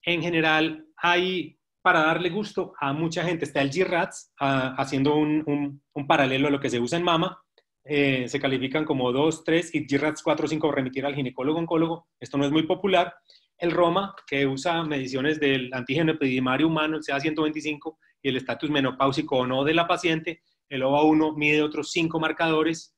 En general, hay, para darle gusto a mucha gente, está el GRADS, haciendo un paralelo a lo que se usa en mama. Se califican como 2, 3 y GRADS 4, 5 remitir al ginecólogo-oncólogo. Esto no es muy popular. El ROMA, que usa mediciones del antígeno epididimario humano, el CA125, y el estatus menopáusico o no de la paciente. El OVA1 mide otros 5 marcadores.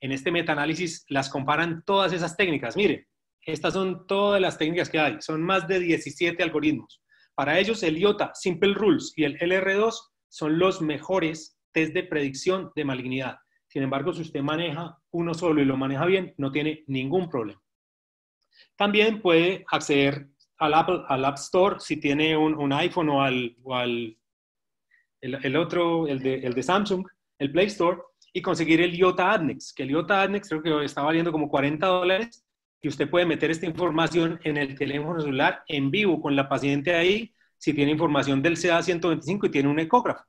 En este metaanálisis las comparan todas esas técnicas. Miren, estas son todas las técnicas que hay. Son más de 17 algoritmos. Para ellos, el IOTA, Simple Rules y el LR2 son los mejores test de predicción de malignidad. Sin embargo, si usted maneja uno solo y lo maneja bien, no tiene ningún problema. También puede acceder al App Store si tiene un iPhone o el de Samsung, el Play Store, y conseguir el IOTA ADNEX, que el IOTA ADNEX creo que está valiendo como $40, y usted puede meter esta información en el teléfono celular en vivo con la paciente ahí, si tiene información del CA125 y tiene un ecógrafo.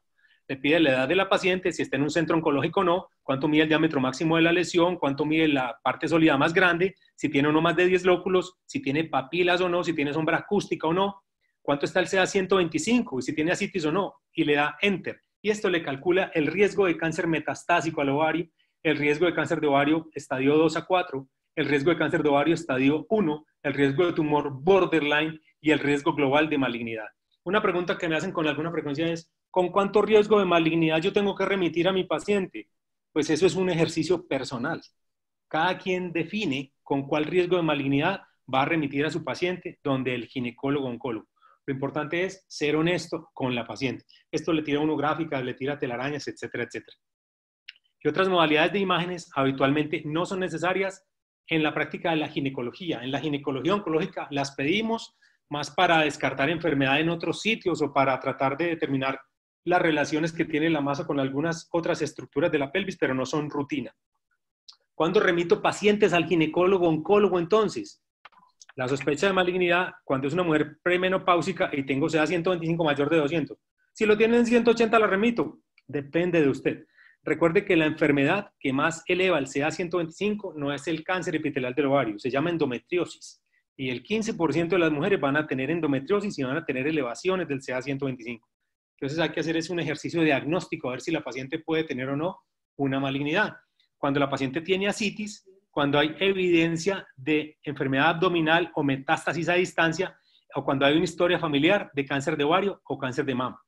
Le pide la edad de la paciente, si está en un centro oncológico o no, cuánto mide el diámetro máximo de la lesión, cuánto mide la parte sólida más grande, si tiene uno más de 10 lóculos, si tiene papilas o no, si tiene sombra acústica o no, cuánto está el CA125 y si tiene ascitis o no, y le da Enter. Y esto le calcula el riesgo de cáncer metastásico al ovario, el riesgo de cáncer de ovario estadio 2 a 4, el riesgo de cáncer de ovario estadio 1, el riesgo de tumor borderline y el riesgo global de malignidad. Una pregunta que me hacen con alguna frecuencia es, ¿con cuánto riesgo de malignidad yo tengo que remitir a mi paciente? Pues eso es un ejercicio personal. Cada quien define con cuál riesgo de malignidad va a remitir a su paciente donde el ginecólogo oncólogo. Lo importante es ser honesto con la paciente. Esto le tira a uno gráficas, le tira telarañas, etcétera, etcétera. Y otras modalidades de imágenes habitualmente no son necesarias en la práctica de la ginecología. En la ginecología oncológica las pedimos más para descartar enfermedad en otros sitios o para tratar de determinar las relaciones que tiene la masa con algunas otras estructuras de la pelvis, pero no son rutina. ¿Cuándo remito pacientes al ginecólogo oncólogo entonces? La sospecha de malignidad cuando es una mujer premenopáusica y tengo CA125 mayor de 200. Si lo tienen en 180 la remito. Depende de usted. Recuerde que la enfermedad que más eleva el CA125 no es el cáncer epitelial del ovario, se llama endometriosis. Y el 15% de las mujeres van a tener endometriosis y van a tener elevaciones del CA125. Entonces hay que hacer un ejercicio diagnóstico a ver si la paciente puede tener o no una malignidad. Cuando la paciente tiene ascitis, cuando hay evidencia de enfermedad abdominal o metástasis a distancia, o cuando hay una historia familiar de cáncer de ovario o cáncer de mama.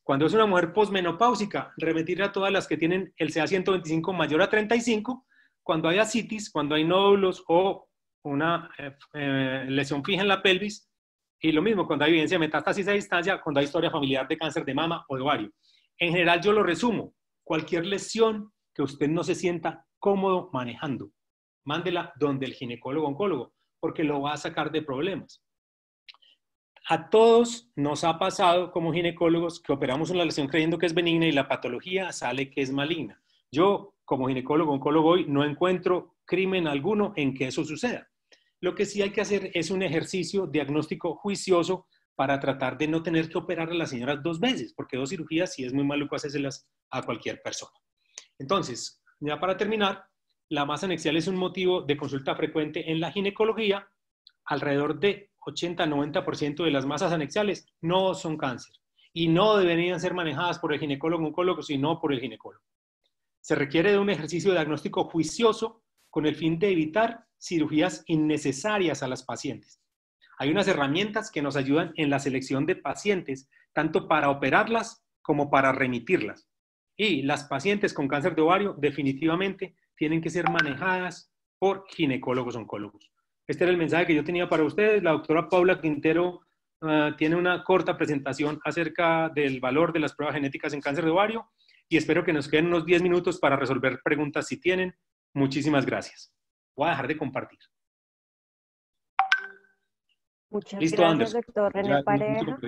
Cuando es una mujer posmenopáusica, remitir a todas las que tienen el CA125 mayor a 35, cuando hay ascitis, cuando hay nódulos o una lesión fija en la pelvis, y lo mismo cuando hay evidencia de metástasis a distancia, cuando hay historia familiar de cáncer de mama o de ovario. En general yo lo resumo, cualquier lesión que usted no se sienta cómodo manejando, mándela donde el ginecólogo oncólogo, porque lo va a sacar de problemas. A todos nos ha pasado como ginecólogos que operamos una lesión creyendo que es benigna y la patología sale que es maligna. Yo, como ginecólogo oncólogo hoy, no encuentro crimen alguno en que eso suceda. Lo que sí hay que hacer es un ejercicio diagnóstico juicioso para tratar de no tener que operar a las señoras 2 veces, porque 2 cirugías sí es muy maluco hacérselas a cualquier persona. Entonces, ya para terminar, la masa anexial es un motivo de consulta frecuente en la ginecología. Alrededor de 80-90% de las masas anexiales no son cáncer y no deberían ser manejadas por el ginecólogo oncólogo, sino por el ginecólogo. Se requiere de un ejercicio diagnóstico juicioso con el fin de evitar cirugías innecesarias a las pacientes. Hay unas herramientas que nos ayudan en la selección de pacientes, tanto para operarlas como para remitirlas. Y las pacientes con cáncer de ovario definitivamente tienen que ser manejadas por ginecólogos oncólogos. Este era el mensaje que yo tenía para ustedes. La doctora Paula Quintero tiene una corta presentación acerca del valor de las pruebas genéticas en cáncer de ovario y espero que nos queden unos 10 minutos para resolver preguntas si tienen. Muchísimas gracias. Voy a dejar de compartir. Muchas Listo, gracias, Anderson. doctor René Ya, Pareja.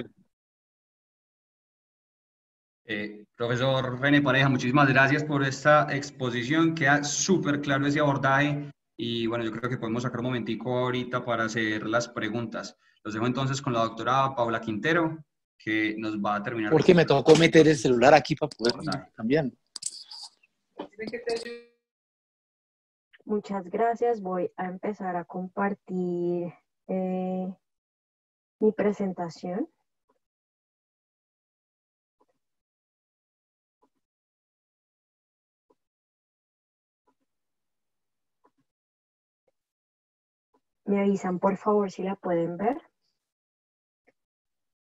Profesor René Pareja, muchísimas gracias por esta exposición. Queda súper claro ese abordaje y bueno, yo creo que podemos sacar un momentico ahorita para hacer las preguntas. Los dejo entonces con la doctora Paula Quintero, que nos va a terminar. Porque me tocó meter el celular aquí para poder cambiar. Muchas gracias. Voy a empezar a compartir mi presentación. Me avisan, por favor, si la pueden ver.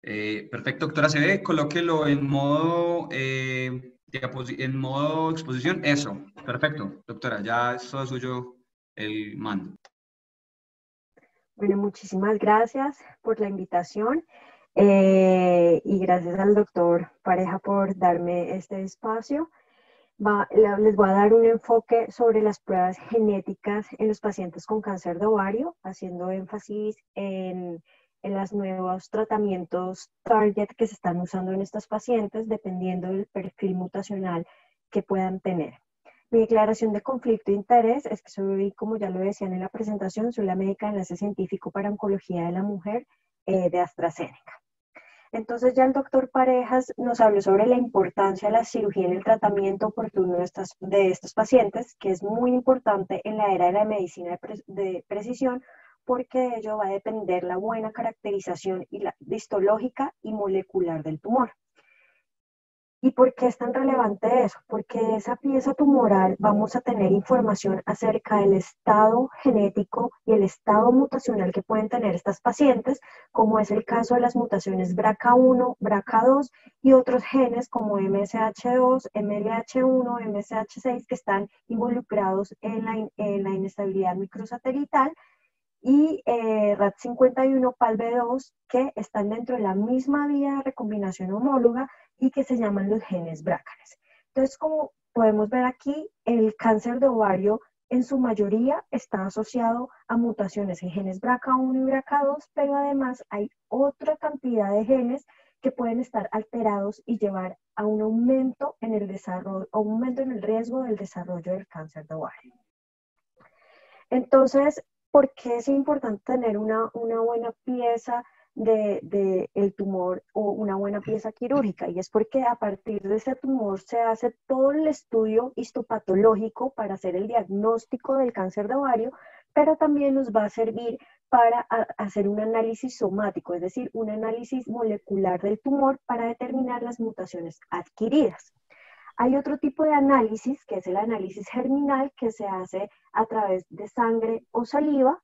Perfecto, doctora, se ve, colóquelo en modo, en modo exposición. Eso, perfecto, doctora, ya es todo suyo el mando. Bueno, muchísimas gracias por la invitación y gracias al doctor Pareja por darme este espacio. Les voy a dar un enfoque sobre las pruebas genéticas en los pacientes con cáncer de ovario, haciendo énfasis en los nuevos tratamientos target que se están usando en estos pacientes, dependiendo del perfil mutacional que puedan tener. Mi declaración de conflicto de interés es que soy, como ya lo decían en la presentación, soy la médica de enlace científico para oncología de la mujer de AstraZeneca. Entonces ya el doctor Parejas nos habló sobre la importancia de la cirugía en el tratamiento oportuno de estos pacientes, que es muy importante en la era de la medicina de precisión, porque de ello va a depender la buena caracterización y la histológica y molecular del tumor. ¿Y por qué es tan relevante eso? Porque de esa pieza tumoral vamos a tener información acerca del estado genético y el estado mutacional que pueden tener estas pacientes, como es el caso de las mutaciones BRCA1, BRCA2 y otros genes como MSH2, MLH1, MSH6 que están involucrados en la inestabilidad microsatelital y RAD51, PALB2, que están dentro de la misma vía de recombinación homóloga y que se llaman los genes BRCAnes. Entonces, como podemos ver aquí, el cáncer de ovario en su mayoría está asociado a mutaciones en genes BRCA1 y BRCA2, pero además hay otra cantidad de genes que pueden estar alterados y llevar a un aumento en el desarrollo, aumento en el riesgo del desarrollo del cáncer de ovario. Entonces, ¿por qué es importante tener una buena pieza del tumor o una buena pieza quirúrgica? Y es porque a partir de ese tumor se hace todo el estudio histopatológico para hacer el diagnóstico del cáncer de ovario, pero también nos va a servir para hacer un análisis somático, es decir, un análisis molecular del tumor para determinar las mutaciones adquiridas. Hay otro tipo de análisis, que es el análisis germinal, que se hace a través de sangre o saliva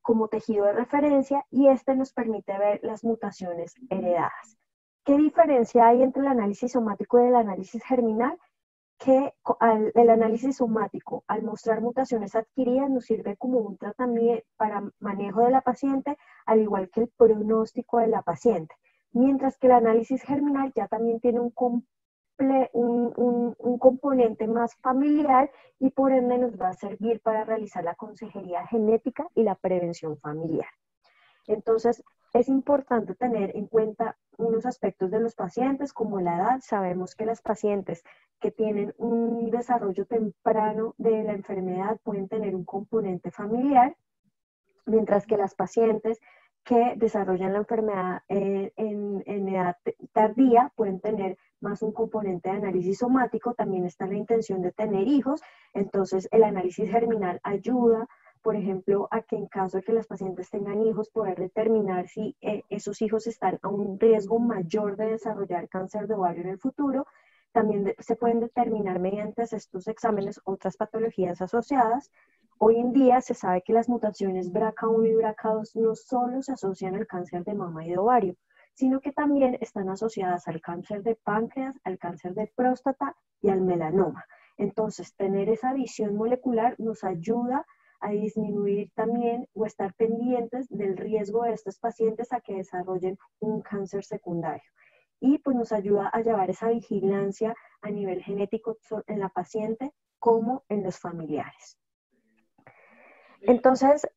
como tejido de referencia, y este nos permite ver las mutaciones heredadas. ¿Qué diferencia hay entre el análisis somático y el análisis germinal? Que el análisis somático, al mostrar mutaciones adquiridas, nos sirve como un tratamiento para manejo de la paciente, al igual que el pronóstico de la paciente. Mientras que el análisis germinal ya también tiene un componente más familiar y por ende nos va a servir para realizar la consejería genética y la prevención familiar. Entonces, es importante tener en cuenta unos aspectos de los pacientes como la edad. Sabemos que las pacientes que tienen un desarrollo temprano de la enfermedad pueden tener un componente familiar, mientras que las pacientes que desarrollan la enfermedad en edad tardía pueden tener más un componente de análisis somático. También está la intención de tener hijos, entonces el análisis germinal ayuda, por ejemplo, a que en caso de que las pacientes tengan hijos, poder determinar si esos hijos están a un riesgo mayor de desarrollar cáncer de ovario en el futuro. También se pueden determinar mediante estos exámenes otras patologías asociadas. Hoy en día se sabe que las mutaciones BRCA1 y BRCA2 no solo se asocian al cáncer de mama y de ovario, sino que también están asociadas al cáncer de páncreas, al cáncer de próstata y al melanoma. Entonces, tener esa visión molecular nos ayuda a disminuir también o estar pendientes del riesgo de estos pacientes a que desarrollen un cáncer secundario. Y pues nos ayuda a llevar esa vigilancia a nivel genético en la paciente como en los familiares. Entonces,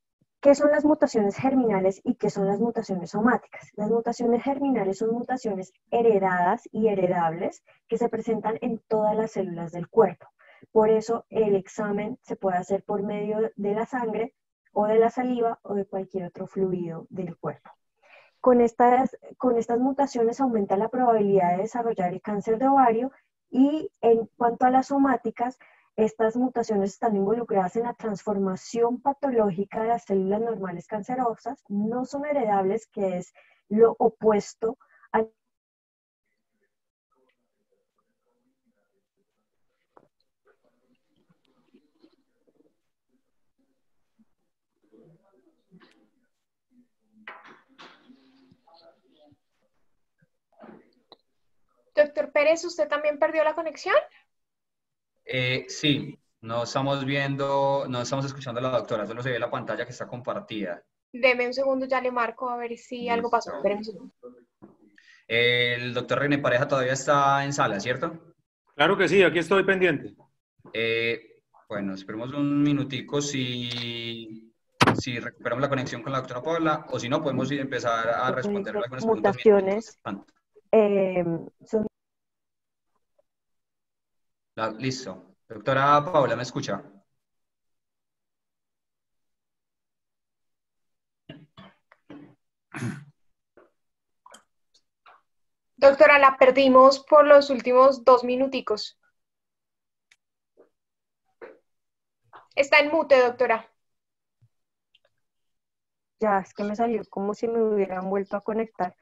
¿Qué son las mutaciones germinales y qué son las mutaciones somáticas? Las mutaciones germinales son mutaciones heredadas y heredables que se presentan en todas las células del cuerpo. Por eso el examen se puede hacer por medio de la sangre o de la saliva o de cualquier otro fluido del cuerpo. Con estas mutaciones aumenta la probabilidad de desarrollar el cáncer de ovario, y en cuanto a las somáticas, estas mutaciones están involucradas en la transformación patológica de las células normales cancerosas, no son heredables, que es lo opuesto a... Doctor Pérez, ¿usted también perdió la conexión? Sí, no estamos viendo, no estamos escuchando a la doctora, solo se ve la pantalla que está compartida. Deme un segundo, ya le marco a ver si algo pasó. Listo. Espéreme un segundo. El doctor René Pareja todavía está en sala, ¿cierto? Claro que sí, aquí estoy pendiente. Bueno, esperemos un minutico si recuperamos la conexión con la doctora Paula, o si no, podemos empezar a responder algunas preguntas. Mutaciones son... Listo. Doctora Paula, ¿me escucha? Doctora, la perdimos por los últimos 2 minuticos. Está en mute, doctora. Ya, es que me salió como si me hubieran vuelto a conectar.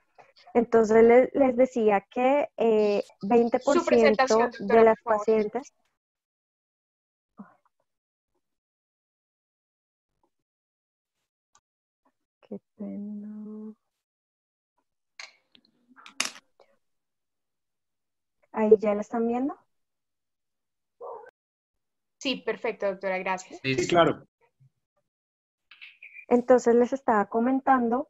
Entonces les decía que 20% de las pacientes... Qué pena. ¿Ahí ya la están viendo? Sí, perfecto, doctora, gracias. Sí, claro. Entonces les estaba comentando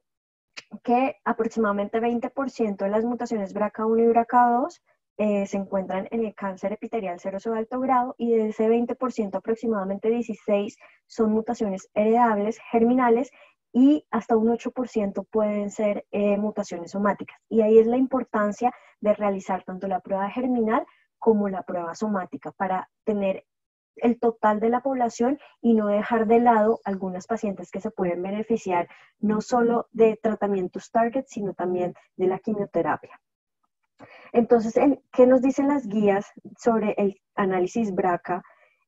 que aproximadamente 20% de las mutaciones BRCA1 y BRCA2 se encuentran en el cáncer epitelial seroso de alto grado, y de ese 20% aproximadamente 16 son mutaciones heredables, germinales, y hasta un 8% pueden ser mutaciones somáticas. Y ahí es la importancia de realizar tanto la prueba germinal como la prueba somática para tener el total de la población y no dejar de lado algunas pacientes que se pueden beneficiar no solo de tratamientos target, sino también de la quimioterapia. Entonces, ¿qué nos dicen las guías sobre el análisis BRCA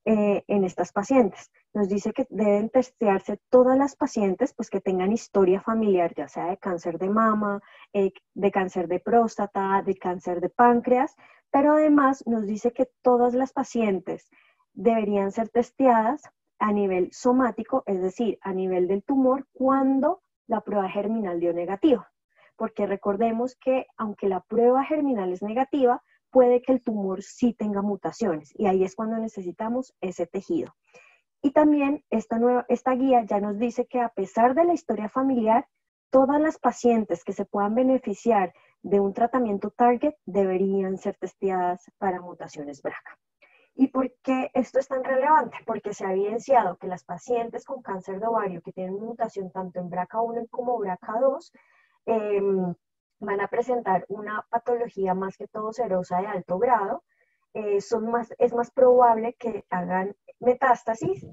en estas pacientes? Nos dice que deben testearse todas las pacientes pues, que tengan historia familiar, ya sea de cáncer de mama, de cáncer de próstata, de cáncer de páncreas, pero además nos dice que todas las pacientes deberían ser testeadas a nivel somático, es decir, a nivel del tumor, cuando la prueba germinal dio negativa. Porque recordemos que aunque la prueba germinal es negativa, puede que el tumor sí tenga mutaciones, y ahí es cuando necesitamos ese tejido. Y también esta guía ya nos dice que a pesar de la historia familiar, todas las pacientes que se puedan beneficiar de un tratamiento target deberían ser testeadas para mutaciones BRCA. ¿Y por qué esto es tan relevante? Porque se ha evidenciado que las pacientes con cáncer de ovario que tienen mutación tanto en BRCA1 como BRCA2 van a presentar una patología más que todo serosa de alto grado. Es más probable que hagan metástasis.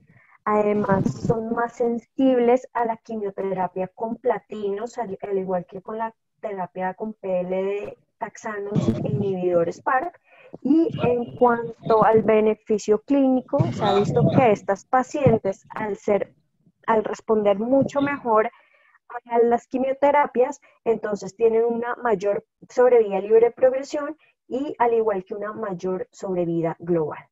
Además, son más sensibles a la quimioterapia con platinos, al igual que con la terapia con PLD, taxanos e inhibidores PARP. Y en cuanto al beneficio clínico, se ha visto que estas pacientes, al responder mucho mejor a las quimioterapias, entonces tienen una mayor sobrevida libre de progresión, y al igual que una mayor sobrevida global.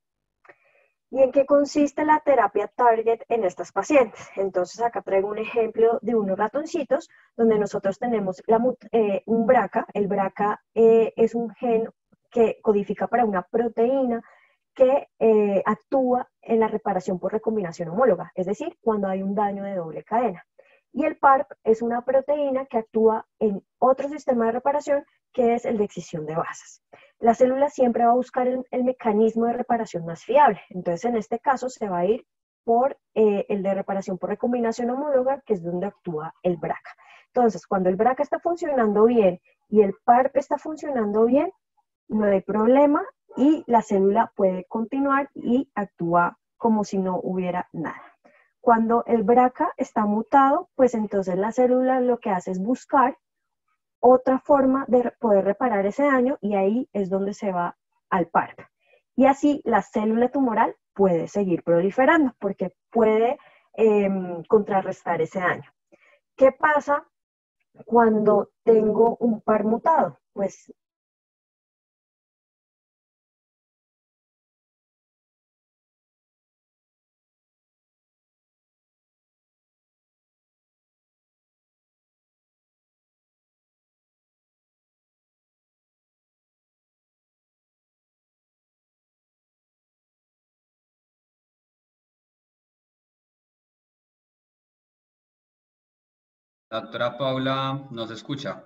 ¿Y en qué consiste la terapia target en estas pacientes? Entonces acá traigo un ejemplo de unos ratoncitos donde nosotros tenemos un BRCA. El BRCA es un gen que codifica para una proteína que actúa en la reparación por recombinación homóloga, es decir, cuando hay un daño de doble cadena. Y el PARP es una proteína que actúa en otro sistema de reparación, que es el de excisión de bases. La célula siempre va a buscar el mecanismo de reparación más fiable. Entonces, en este caso, se va a ir por el de reparación por recombinación homóloga, que es donde actúa el BRCA. Entonces, cuando el BRCA está funcionando bien y el PARP está funcionando bien, no hay problema y la célula puede continuar y actúa como si no hubiera nada. Cuando el BRCA está mutado, pues entonces la célula lo que hace es buscar otra forma de poder reparar ese daño y ahí es donde se va al PARP. Y así la célula tumoral puede seguir proliferando porque puede contrarrestar ese daño. ¿Qué pasa cuando tengo un PARP mutado? Pues La doctora Paula nos escucha.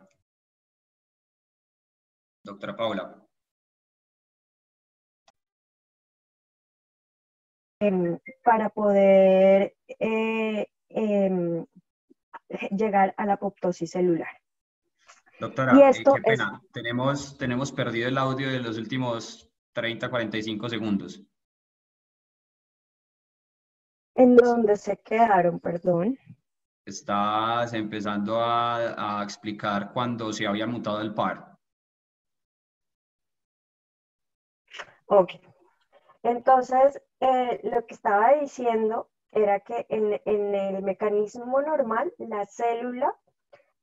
Doctora Paula. para poder llegar a la apoptosis celular. Doctora, Y esto qué pena. Tenemos perdido el audio de los últimos 30-45 segundos. ¿En dónde se quedaron, perdón? Estás empezando a explicar cuando se había mutado el PARP. Ok. Entonces, lo que estaba diciendo era que en el mecanismo normal, la célula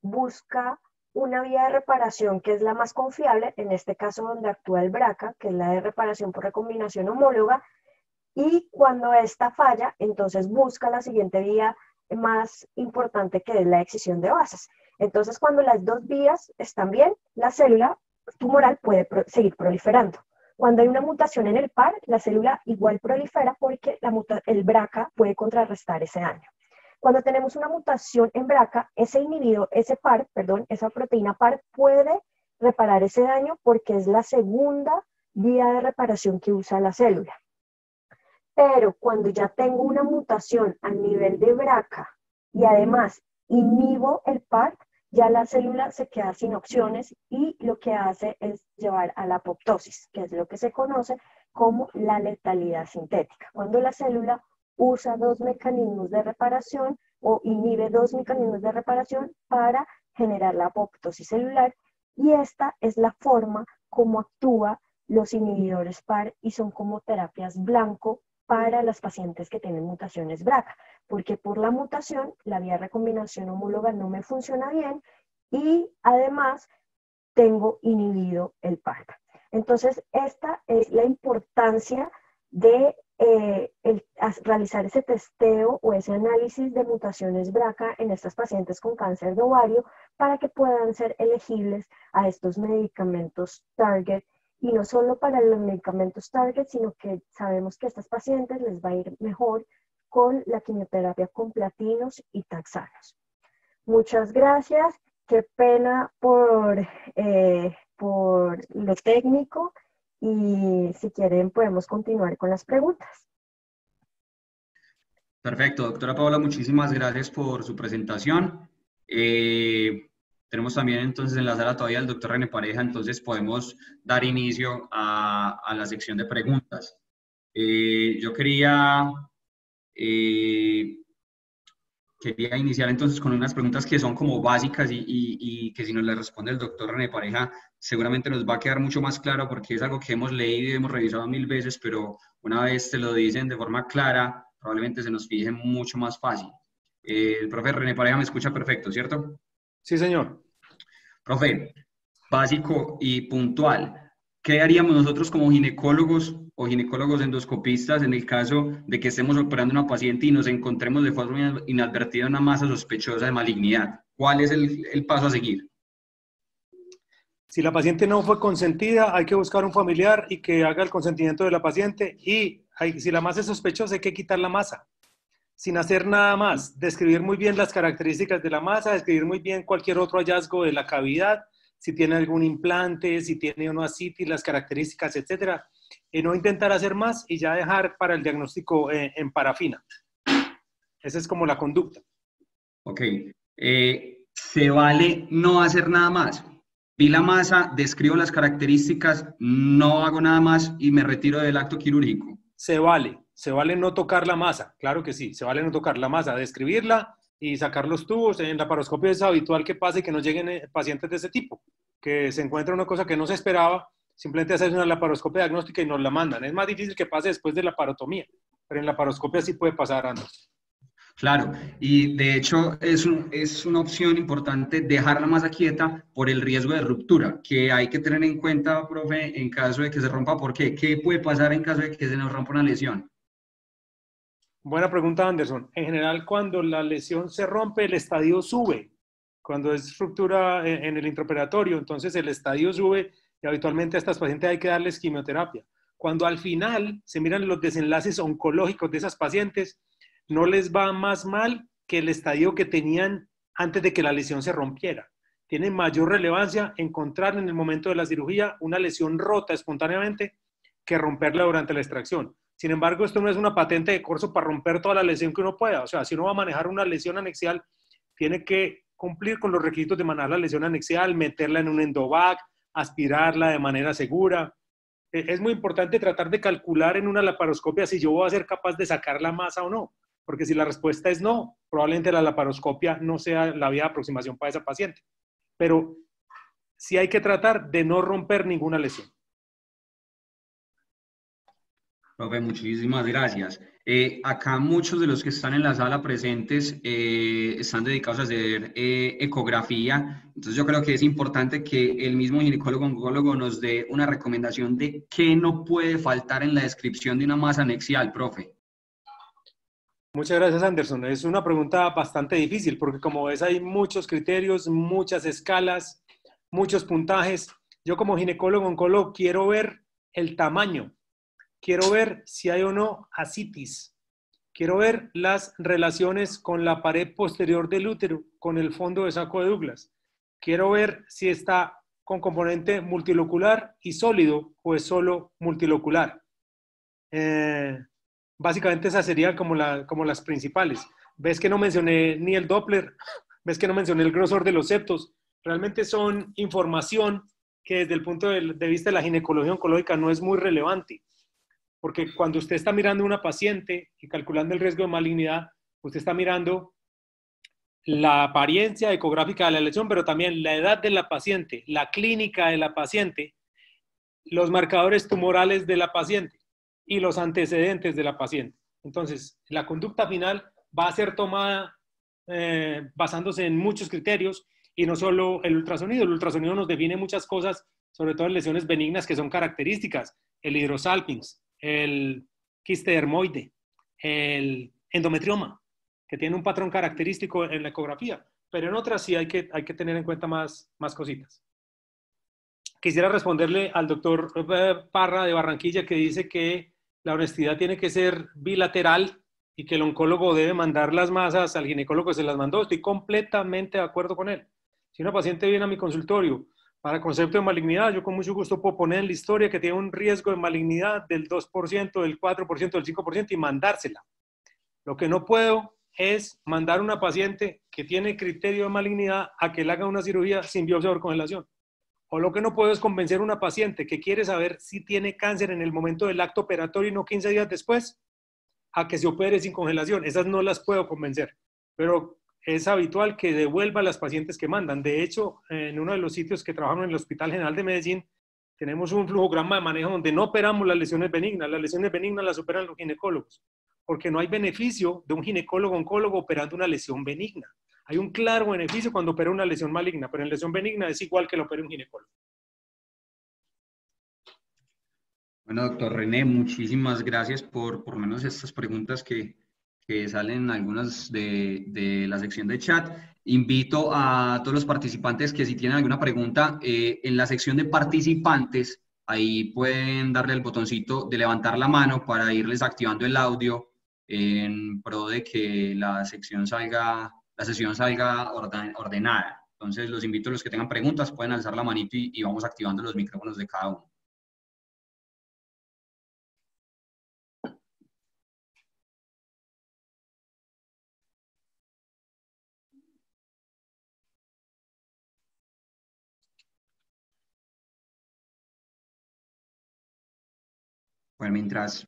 busca una vía de reparación que es la más confiable, en este caso donde actúa el BRCA, que es la de reparación por recombinación homóloga, y cuando esta falla, entonces busca la siguiente vía más importante, que es la excisión de bases. Entonces, cuando las dos vías están bien, la célula tumoral puede seguir proliferando. Cuando hay una mutación en el PAR, la célula igual prolifera porque el BRCA puede contrarrestar ese daño. Cuando tenemos una mutación en BRCA, esa proteína PAR puede reparar ese daño porque es la segunda vía de reparación que usa la célula. Pero cuando ya tengo una mutación a nivel de BRCA y además inhibo el PAR, ya la célula se queda sin opciones y lo que hace es llevar a la apoptosis, que es lo que se conoce como la letalidad sintética. Cuando la célula usa dos mecanismos de reparación o inhibe dos mecanismos de reparación para generar la apoptosis celular, y esta es la forma como actúan los inhibidores PAR y son como terapias blanco para las pacientes que tienen mutaciones BRCA, porque por la mutación la vía de recombinación homóloga no me funciona bien y además tengo inhibido el PARP. Entonces, esta es la importancia de realizar ese testeo o ese análisis de mutaciones BRCA en estas pacientes con cáncer de ovario para que puedan ser elegibles a estos medicamentos target. Y no solo para los medicamentos target, sino que sabemos que a estas pacientes les va a ir mejor con la quimioterapia con platinos y taxanos. Muchas gracias. Qué pena por lo técnico y si quieren podemos continuar con las preguntas. Perfecto, doctora Paula, muchísimas gracias por su presentación. Tenemos también entonces en la sala todavía al doctor René Pareja, entonces podemos dar inicio a la sección de preguntas. Yo quería iniciar entonces con unas preguntas que son como básicas y que si nos le responde el doctor René Pareja seguramente nos va a quedar mucho más claro porque es algo que hemos leído y hemos revisado 1000 veces, pero una vez te lo dicen de forma clara, probablemente se nos fije mucho más fácil. El profe René Pareja me escucha perfecto, ¿cierto? Sí, señor. Profe, básico y puntual. ¿Qué haríamos nosotros como ginecólogos o ginecólogos endoscopistas en el caso de que estemos operando a una paciente y nos encontremos de forma inadvertida una masa sospechosa de malignidad? ¿Cuál es el paso a seguir? Si la paciente no fue consentida, hay que buscar un familiar y que haga el consentimiento de la paciente. Y si la masa es sospechosa, hay que quitar la masa. Sin hacer nada más. Describir muy bien las características de la masa, describir muy bien cualquier otro hallazgo de la cavidad, si tiene algún implante, si tiene una ascitis, las características, etcétera. Y no intentar hacer más y ya dejar para el diagnóstico en parafina. Esa es como la conducta. Ok. Se vale no hacer nada más. Vi la masa, describo las características, no hago nada más y me retiro del acto quirúrgico. Se vale no tocar la masa, claro que sí, se vale no tocar la masa, describirla y sacar los tubos. En la laparoscopia es habitual que pase que no lleguen pacientes de ese tipo, que se encuentra una cosa que no se esperaba, simplemente haces una laparoscopia diagnóstica y nos la mandan. Es más difícil que pase después de la laparotomía, pero en la laparoscopia sí puede pasar antes. Claro, y de hecho es una opción importante dejar la masa quieta por el riesgo de ruptura, que hay que tener en cuenta, profe, en caso de que se rompa. ¿Por qué? ¿Qué puede pasar en caso de que se nos rompa una lesión? Buena pregunta, Anderson. En general, cuando la lesión se rompe, el estadio sube. Cuando es ruptura en el intraoperatorio, entonces el estadio sube y habitualmente a estas pacientes hay que darles quimioterapia. Cuando al final se miran los desenlaces oncológicos de esas pacientes, no les va más mal que el estadio que tenían antes de que la lesión se rompiera. Tiene mayor relevancia encontrar en el momento de la cirugía una lesión rota espontáneamente que romperla durante la extracción. Sin embargo, esto no es una patente de corso para romper toda la lesión que uno pueda. O sea, si uno va a manejar una lesión anexial, tiene que cumplir con los requisitos de manejar la lesión anexial, meterla en un endovac, aspirarla de manera segura. Es muy importante tratar de calcular en una laparoscopia si yo voy a ser capaz de sacar la masa o no. Porque si la respuesta es no, probablemente la laparoscopia no sea la vía de aproximación para esa paciente. Pero sí hay que tratar de no romper ninguna lesión. Profe, muchísimas gracias. Acá muchos de los que están en la sala presentes están dedicados a hacer ecografía. Entonces yo creo que es importante que el mismo ginecólogo-oncólogo nos dé una recomendación de qué no puede faltar en la descripción de una masa anexial, profe. Muchas gracias, Anderson. Es una pregunta bastante difícil porque como ves hay muchos criterios, muchas escalas, muchos puntajes. Yo como ginecólogo-oncólogo quiero ver el tamaño, quiero ver si hay o no ascitis, quiero ver las relaciones con la pared posterior del útero, con el fondo de saco de Douglas. Quiero ver si está con componente multilocular y sólido o es solo multilocular. Básicamente esas serían como las principales. Ves que no mencioné ni el Doppler, ves que no mencioné el grosor de los septos. Realmente son información que desde el punto de vista de la ginecología oncológica no es muy relevante. Porque cuando usted está mirando a una paciente y calculando el riesgo de malignidad, usted está mirando la apariencia ecográfica de la lesión, pero también la edad de la paciente, la clínica de la paciente, los marcadores tumorales de la paciente y los antecedentes de la paciente. Entonces, la conducta final va a ser tomada basándose en muchos criterios y no solo el ultrasonido. El ultrasonido nos define muchas cosas, sobre todo en lesiones benignas que son características. El hidrosalpinx, el quiste dermoide, el endometrioma, que tiene un patrón característico en la ecografía. Pero en otras sí hay que tener en cuenta más cositas. Quisiera responderle al doctor Parra de Barranquilla que dice que la honestidad tiene que ser bilateral y que el oncólogo debe mandar las masas al ginecólogo que se las mandó. Estoy completamente de acuerdo con él. Si una paciente viene a mi consultorio para concepto de malignidad, yo con mucho gusto puedo poner en la historia que tiene un riesgo de malignidad del 2%, del 4%, del 5% y mandársela. Lo que no puedo es mandar a una paciente que tiene criterio de malignidad a que le haga una cirugía sin biopsia por congelación. O lo que no puedo es convencer a una paciente que quiere saber si tiene cáncer en el momento del acto operatorio y no 15 días después, a que se opere sin congelación. Esas no las puedo convencer, pero es habitual que devuelva a las pacientes que mandan. De hecho, en uno de los sitios que trabajamos en el Hospital General de Medellín, tenemos un flujograma de manejo donde no operamos las lesiones benignas. Las lesiones benignas las operan los ginecólogos, porque no hay beneficio de un ginecólogo-oncólogo operando una lesión benigna. Hay un claro beneficio cuando opera una lesión maligna, pero en lesión benigna es igual que lo opera un ginecólogo. Bueno, doctor René, muchísimas gracias por lo menos estas preguntas que salen algunas de la sección de chat. Invito a todos los participantes que si tienen alguna pregunta, en la sección de participantes, ahí pueden darle el botoncito de levantar la mano para irles activando el audio en pro de que la sesión salga ordenada. Entonces, los invito a los que tengan preguntas, pueden alzar la manito y vamos activando los micrófonos de cada uno. Bueno, mientras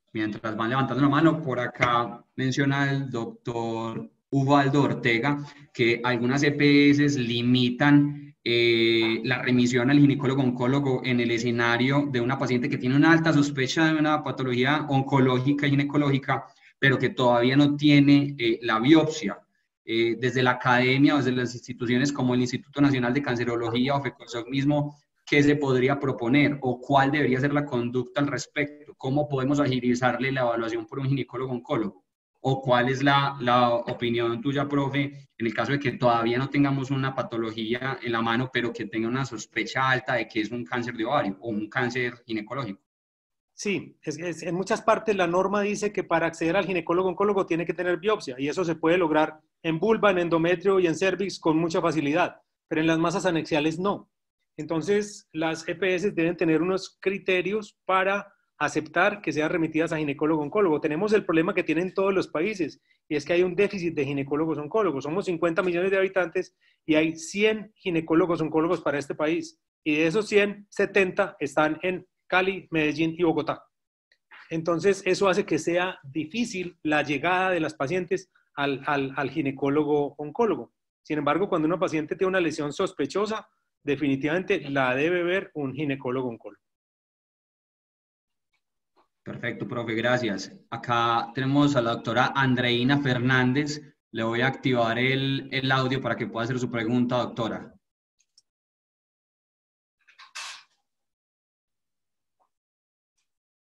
van levantando la mano, por acá menciona el doctor Ubaldo Ortega que algunas EPS limitan la remisión al ginecólogo-oncólogo en el escenario de una paciente que tiene una alta sospecha de una patología oncológica y ginecológica, pero que todavía no tiene la biopsia. Desde la academia o desde las instituciones como el Instituto Nacional de Cancerología o FECOSOC mismo, ¿qué se podría proponer o cuál debería ser la conducta al respecto? ¿Cómo podemos agilizarle la evaluación por un ginecólogo-oncólogo? ¿O cuál es la opinión tuya, profe, en el caso de que todavía no tengamos una patología en la mano, pero que tenga una sospecha alta de que es un cáncer de ovario o un cáncer ginecológico? Sí, en muchas partes la norma dice que para acceder al ginecólogo-oncólogo tiene que tener biopsia y eso se puede lograr en vulva, en endometrio y en cervix con mucha facilidad, pero en las masas anexiales no. Entonces, las EPS deben tener unos criterios para aceptar que sean remitidas a ginecólogo-oncólogo. Tenemos el problema que tienen todos los países y es que hay un déficit de ginecólogos-oncólogos. Somos 50 millones de habitantes y hay 100 ginecólogos-oncólogos para este país y de esos 100, 70 están en Cali, Medellín y Bogotá. Entonces, eso hace que sea difícil la llegada de las pacientes al ginecólogo-oncólogo. Sin embargo, cuando una paciente tiene una lesión sospechosa, definitivamente la debe ver un ginecólogo-oncólogo. Perfecto, profe, gracias. Acá tenemos a la doctora Andreina Fernández. Le voy a activar el audio para que pueda hacer su pregunta, doctora.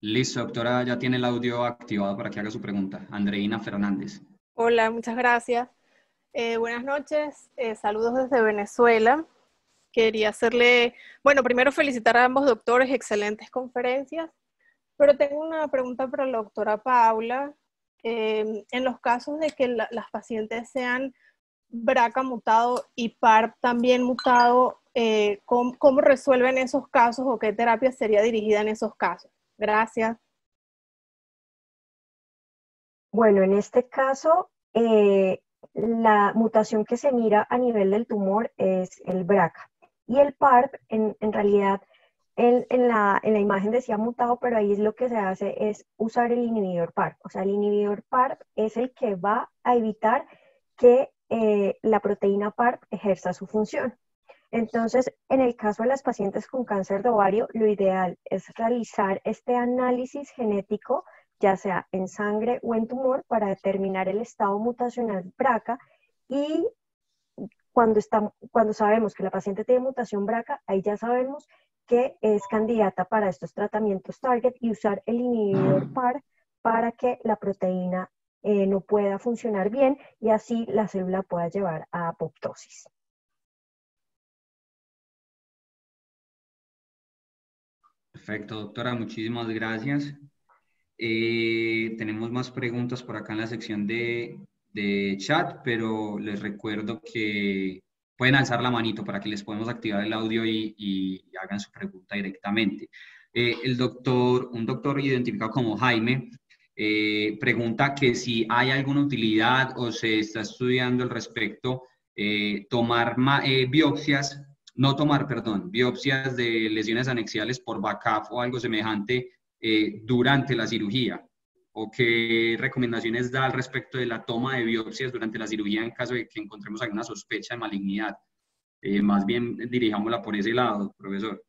Listo, doctora, ya tiene el audio activado para que haga su pregunta. Andreina Fernández. Hola, muchas gracias. Buenas noches, saludos desde Venezuela. Quería hacerle, bueno, primero felicitar a ambos doctores, excelentes conferencias, pero tengo una pregunta para la doctora Paula. En los casos de que las pacientes sean BRCA mutado y PARP también mutado, ¿cómo resuelven esos casos o qué terapia sería dirigida en esos casos? Gracias. Bueno, en este caso, la mutación que se mira a nivel del tumor es el BRCA. Y el PARP, en realidad, en la imagen decía mutado, pero ahí lo que se hace es usar el inhibidor PARP. O sea, el inhibidor PARP es el que va a evitar que la proteína PARP ejerza su función. Entonces, en el caso de las pacientes con cáncer de ovario, lo ideal es realizar este análisis genético, ya sea en sangre o en tumor, para determinar el estado mutacional BRCA. Y cuando sabemos que la paciente tiene mutación BRCA, ahí ya sabemos que es candidata para estos tratamientos target y usar el inhibidor PARP para que la proteína no pueda funcionar bien y así la célula pueda llevar a apoptosis. Perfecto, doctora, muchísimas gracias. Tenemos más preguntas por acá en la sección de chat, pero les recuerdo que pueden alzar la manito para que les podamos activar el audio y hagan su pregunta directamente. Un doctor identificado como Jaime pregunta que si hay alguna utilidad o se está estudiando al respecto tomar biopsias de lesiones anexiales por BACAF o algo semejante durante la cirugía, o qué recomendaciones da al respecto de la toma de biopsias durante la cirugía en caso de que encontremos alguna sospecha de malignidad. Más bien dirijámosla por ese lado, profesor.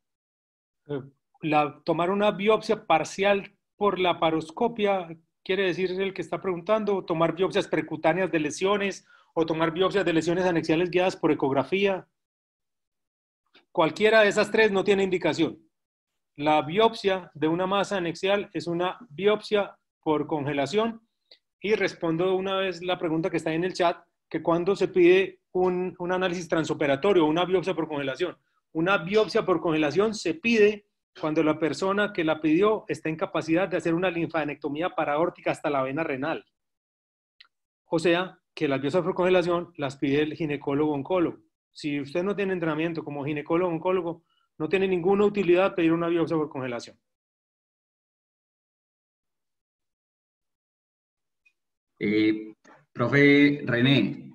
Tomar una biopsia parcial por la paroscopia, quiere decir el que está preguntando, tomar biopsias percutáneas de lesiones o tomar biopsias de lesiones anexiales guiadas por ecografía. Cualquiera de esas tres no tiene indicación. La biopsia de una masa anexial es una biopsia por congelación y respondo una vez la pregunta que está ahí en el chat, que cuando se pide un análisis transoperatorio o una biopsia por congelación. Una biopsia por congelación se pide cuando la persona que la pidió está en capacidad de hacer una linfadenectomía paraórtica hasta la vena renal. O sea, que las biopsias por congelación las pide el ginecólogo-oncólogo. Si usted no tiene entrenamiento como ginecólogo-oncólogo, no tiene ninguna utilidad pedir una biopsia por congelación. Profe René,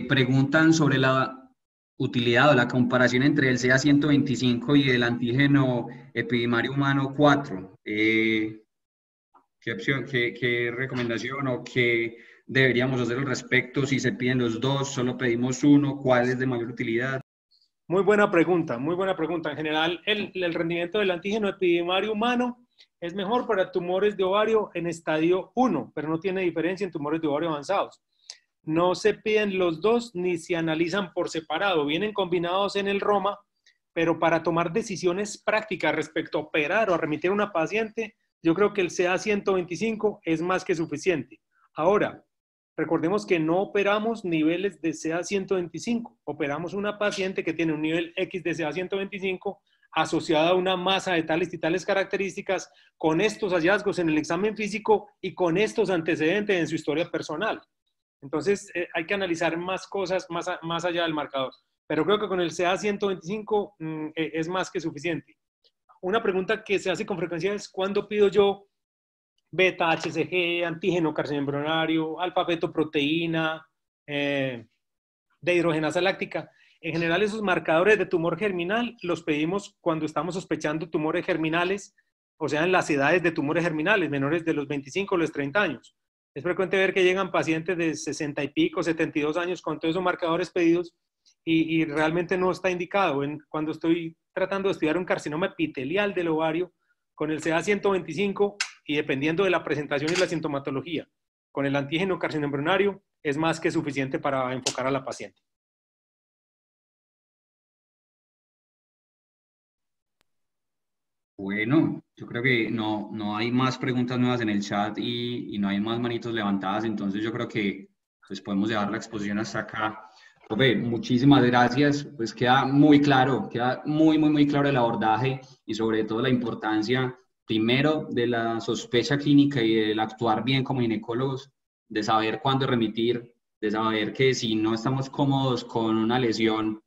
preguntan sobre la utilidad o la comparación entre el CA125 y el antígeno epidimario humano 4. ¿Qué opción, qué recomendación o qué deberíamos hacer al respecto? Si se piden los dos, solo pedimos uno, ¿cuál es de mayor utilidad? Muy buena pregunta, muy buena pregunta. En general, el rendimiento del antígeno epidimario humano es mejor para tumores de ovario en estadio 1, pero no tiene diferencia en tumores de ovario avanzados. No se piden los dos ni se analizan por separado, vienen combinados en el ROMA, pero para tomar decisiones prácticas respecto a operar o a remitir a una paciente, yo creo que el CA125 es más que suficiente. Ahora, recordemos que no operamos niveles de CA125, operamos una paciente que tiene un nivel X de CA125 asociada a una masa de tales y tales características con estos hallazgos en el examen físico y con estos antecedentes en su historia personal. Entonces, hay que analizar más cosas más allá del marcador. Pero creo que con el CA125 es más que suficiente. Una pregunta que se hace con frecuencia es, ¿cuándo pido yo beta, HCG, antígeno carcinoembrionario, alfa-fetoproteína, dehidrogenasa láctica? En general, esos marcadores de tumor germinal los pedimos cuando estamos sospechando tumores germinales, o sea, en las edades de tumores germinales, menores de los 25 o los 30 años. Es frecuente ver que llegan pacientes de 60 y pico, 72 años con todos esos marcadores pedidos y realmente no está indicado. Cuando estoy tratando de estudiar un carcinoma epitelial del ovario, con el CA125 y dependiendo de la presentación y la sintomatología, con el antígeno carcinoembrionario es más que suficiente para enfocar a la paciente. Bueno, yo creo que no hay más preguntas nuevas en el chat y no hay más manitos levantadas, entonces yo creo que pues podemos dejar la exposición hasta acá. Profe, muchísimas gracias, pues queda muy claro, queda muy claro el abordaje y sobre todo la importancia, primero, de la sospecha clínica y del actuar bien como ginecólogos, de saber cuándo remitir, de saber que si no estamos cómodos con una lesión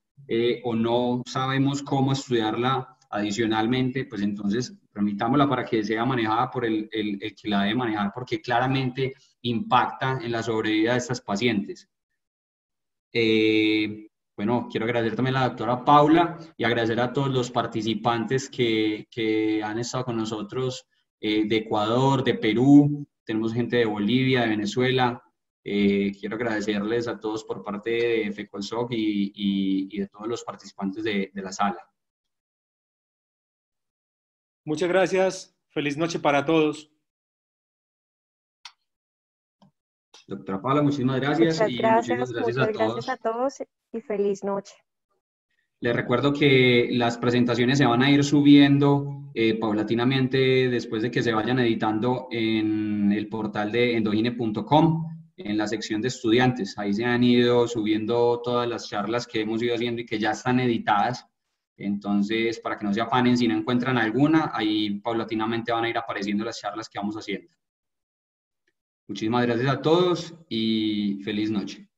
o no sabemos cómo estudiarla adicionalmente, pues entonces remitámosla para que sea manejada por el que la debe manejar, porque claramente impacta en la sobrevida de estas pacientes. Bueno, quiero agradecer también a la doctora Paula y agradecer a todos los participantes que han estado con nosotros de Ecuador, de Perú, tenemos gente de Bolivia, de Venezuela. Quiero agradecerles a todos por parte de FECOLSOC y de todos los participantes de la sala. Muchas gracias. Feliz noche para todos. Doctora Paula, muchísimas gracias. Muchas gracias, Muchísimas gracias a todos y feliz noche. Les recuerdo que las presentaciones se van a ir subiendo paulatinamente después de que se vayan editando en el portal de endogine.com, en la sección de estudiantes. Ahí se han ido subiendo todas las charlas que hemos ido haciendo y que ya están editadas. Entonces, para que no se afanen si no encuentran alguna, ahí paulatinamente van a ir apareciendo las charlas que vamos haciendo. Muchísimas gracias a todos y feliz noche.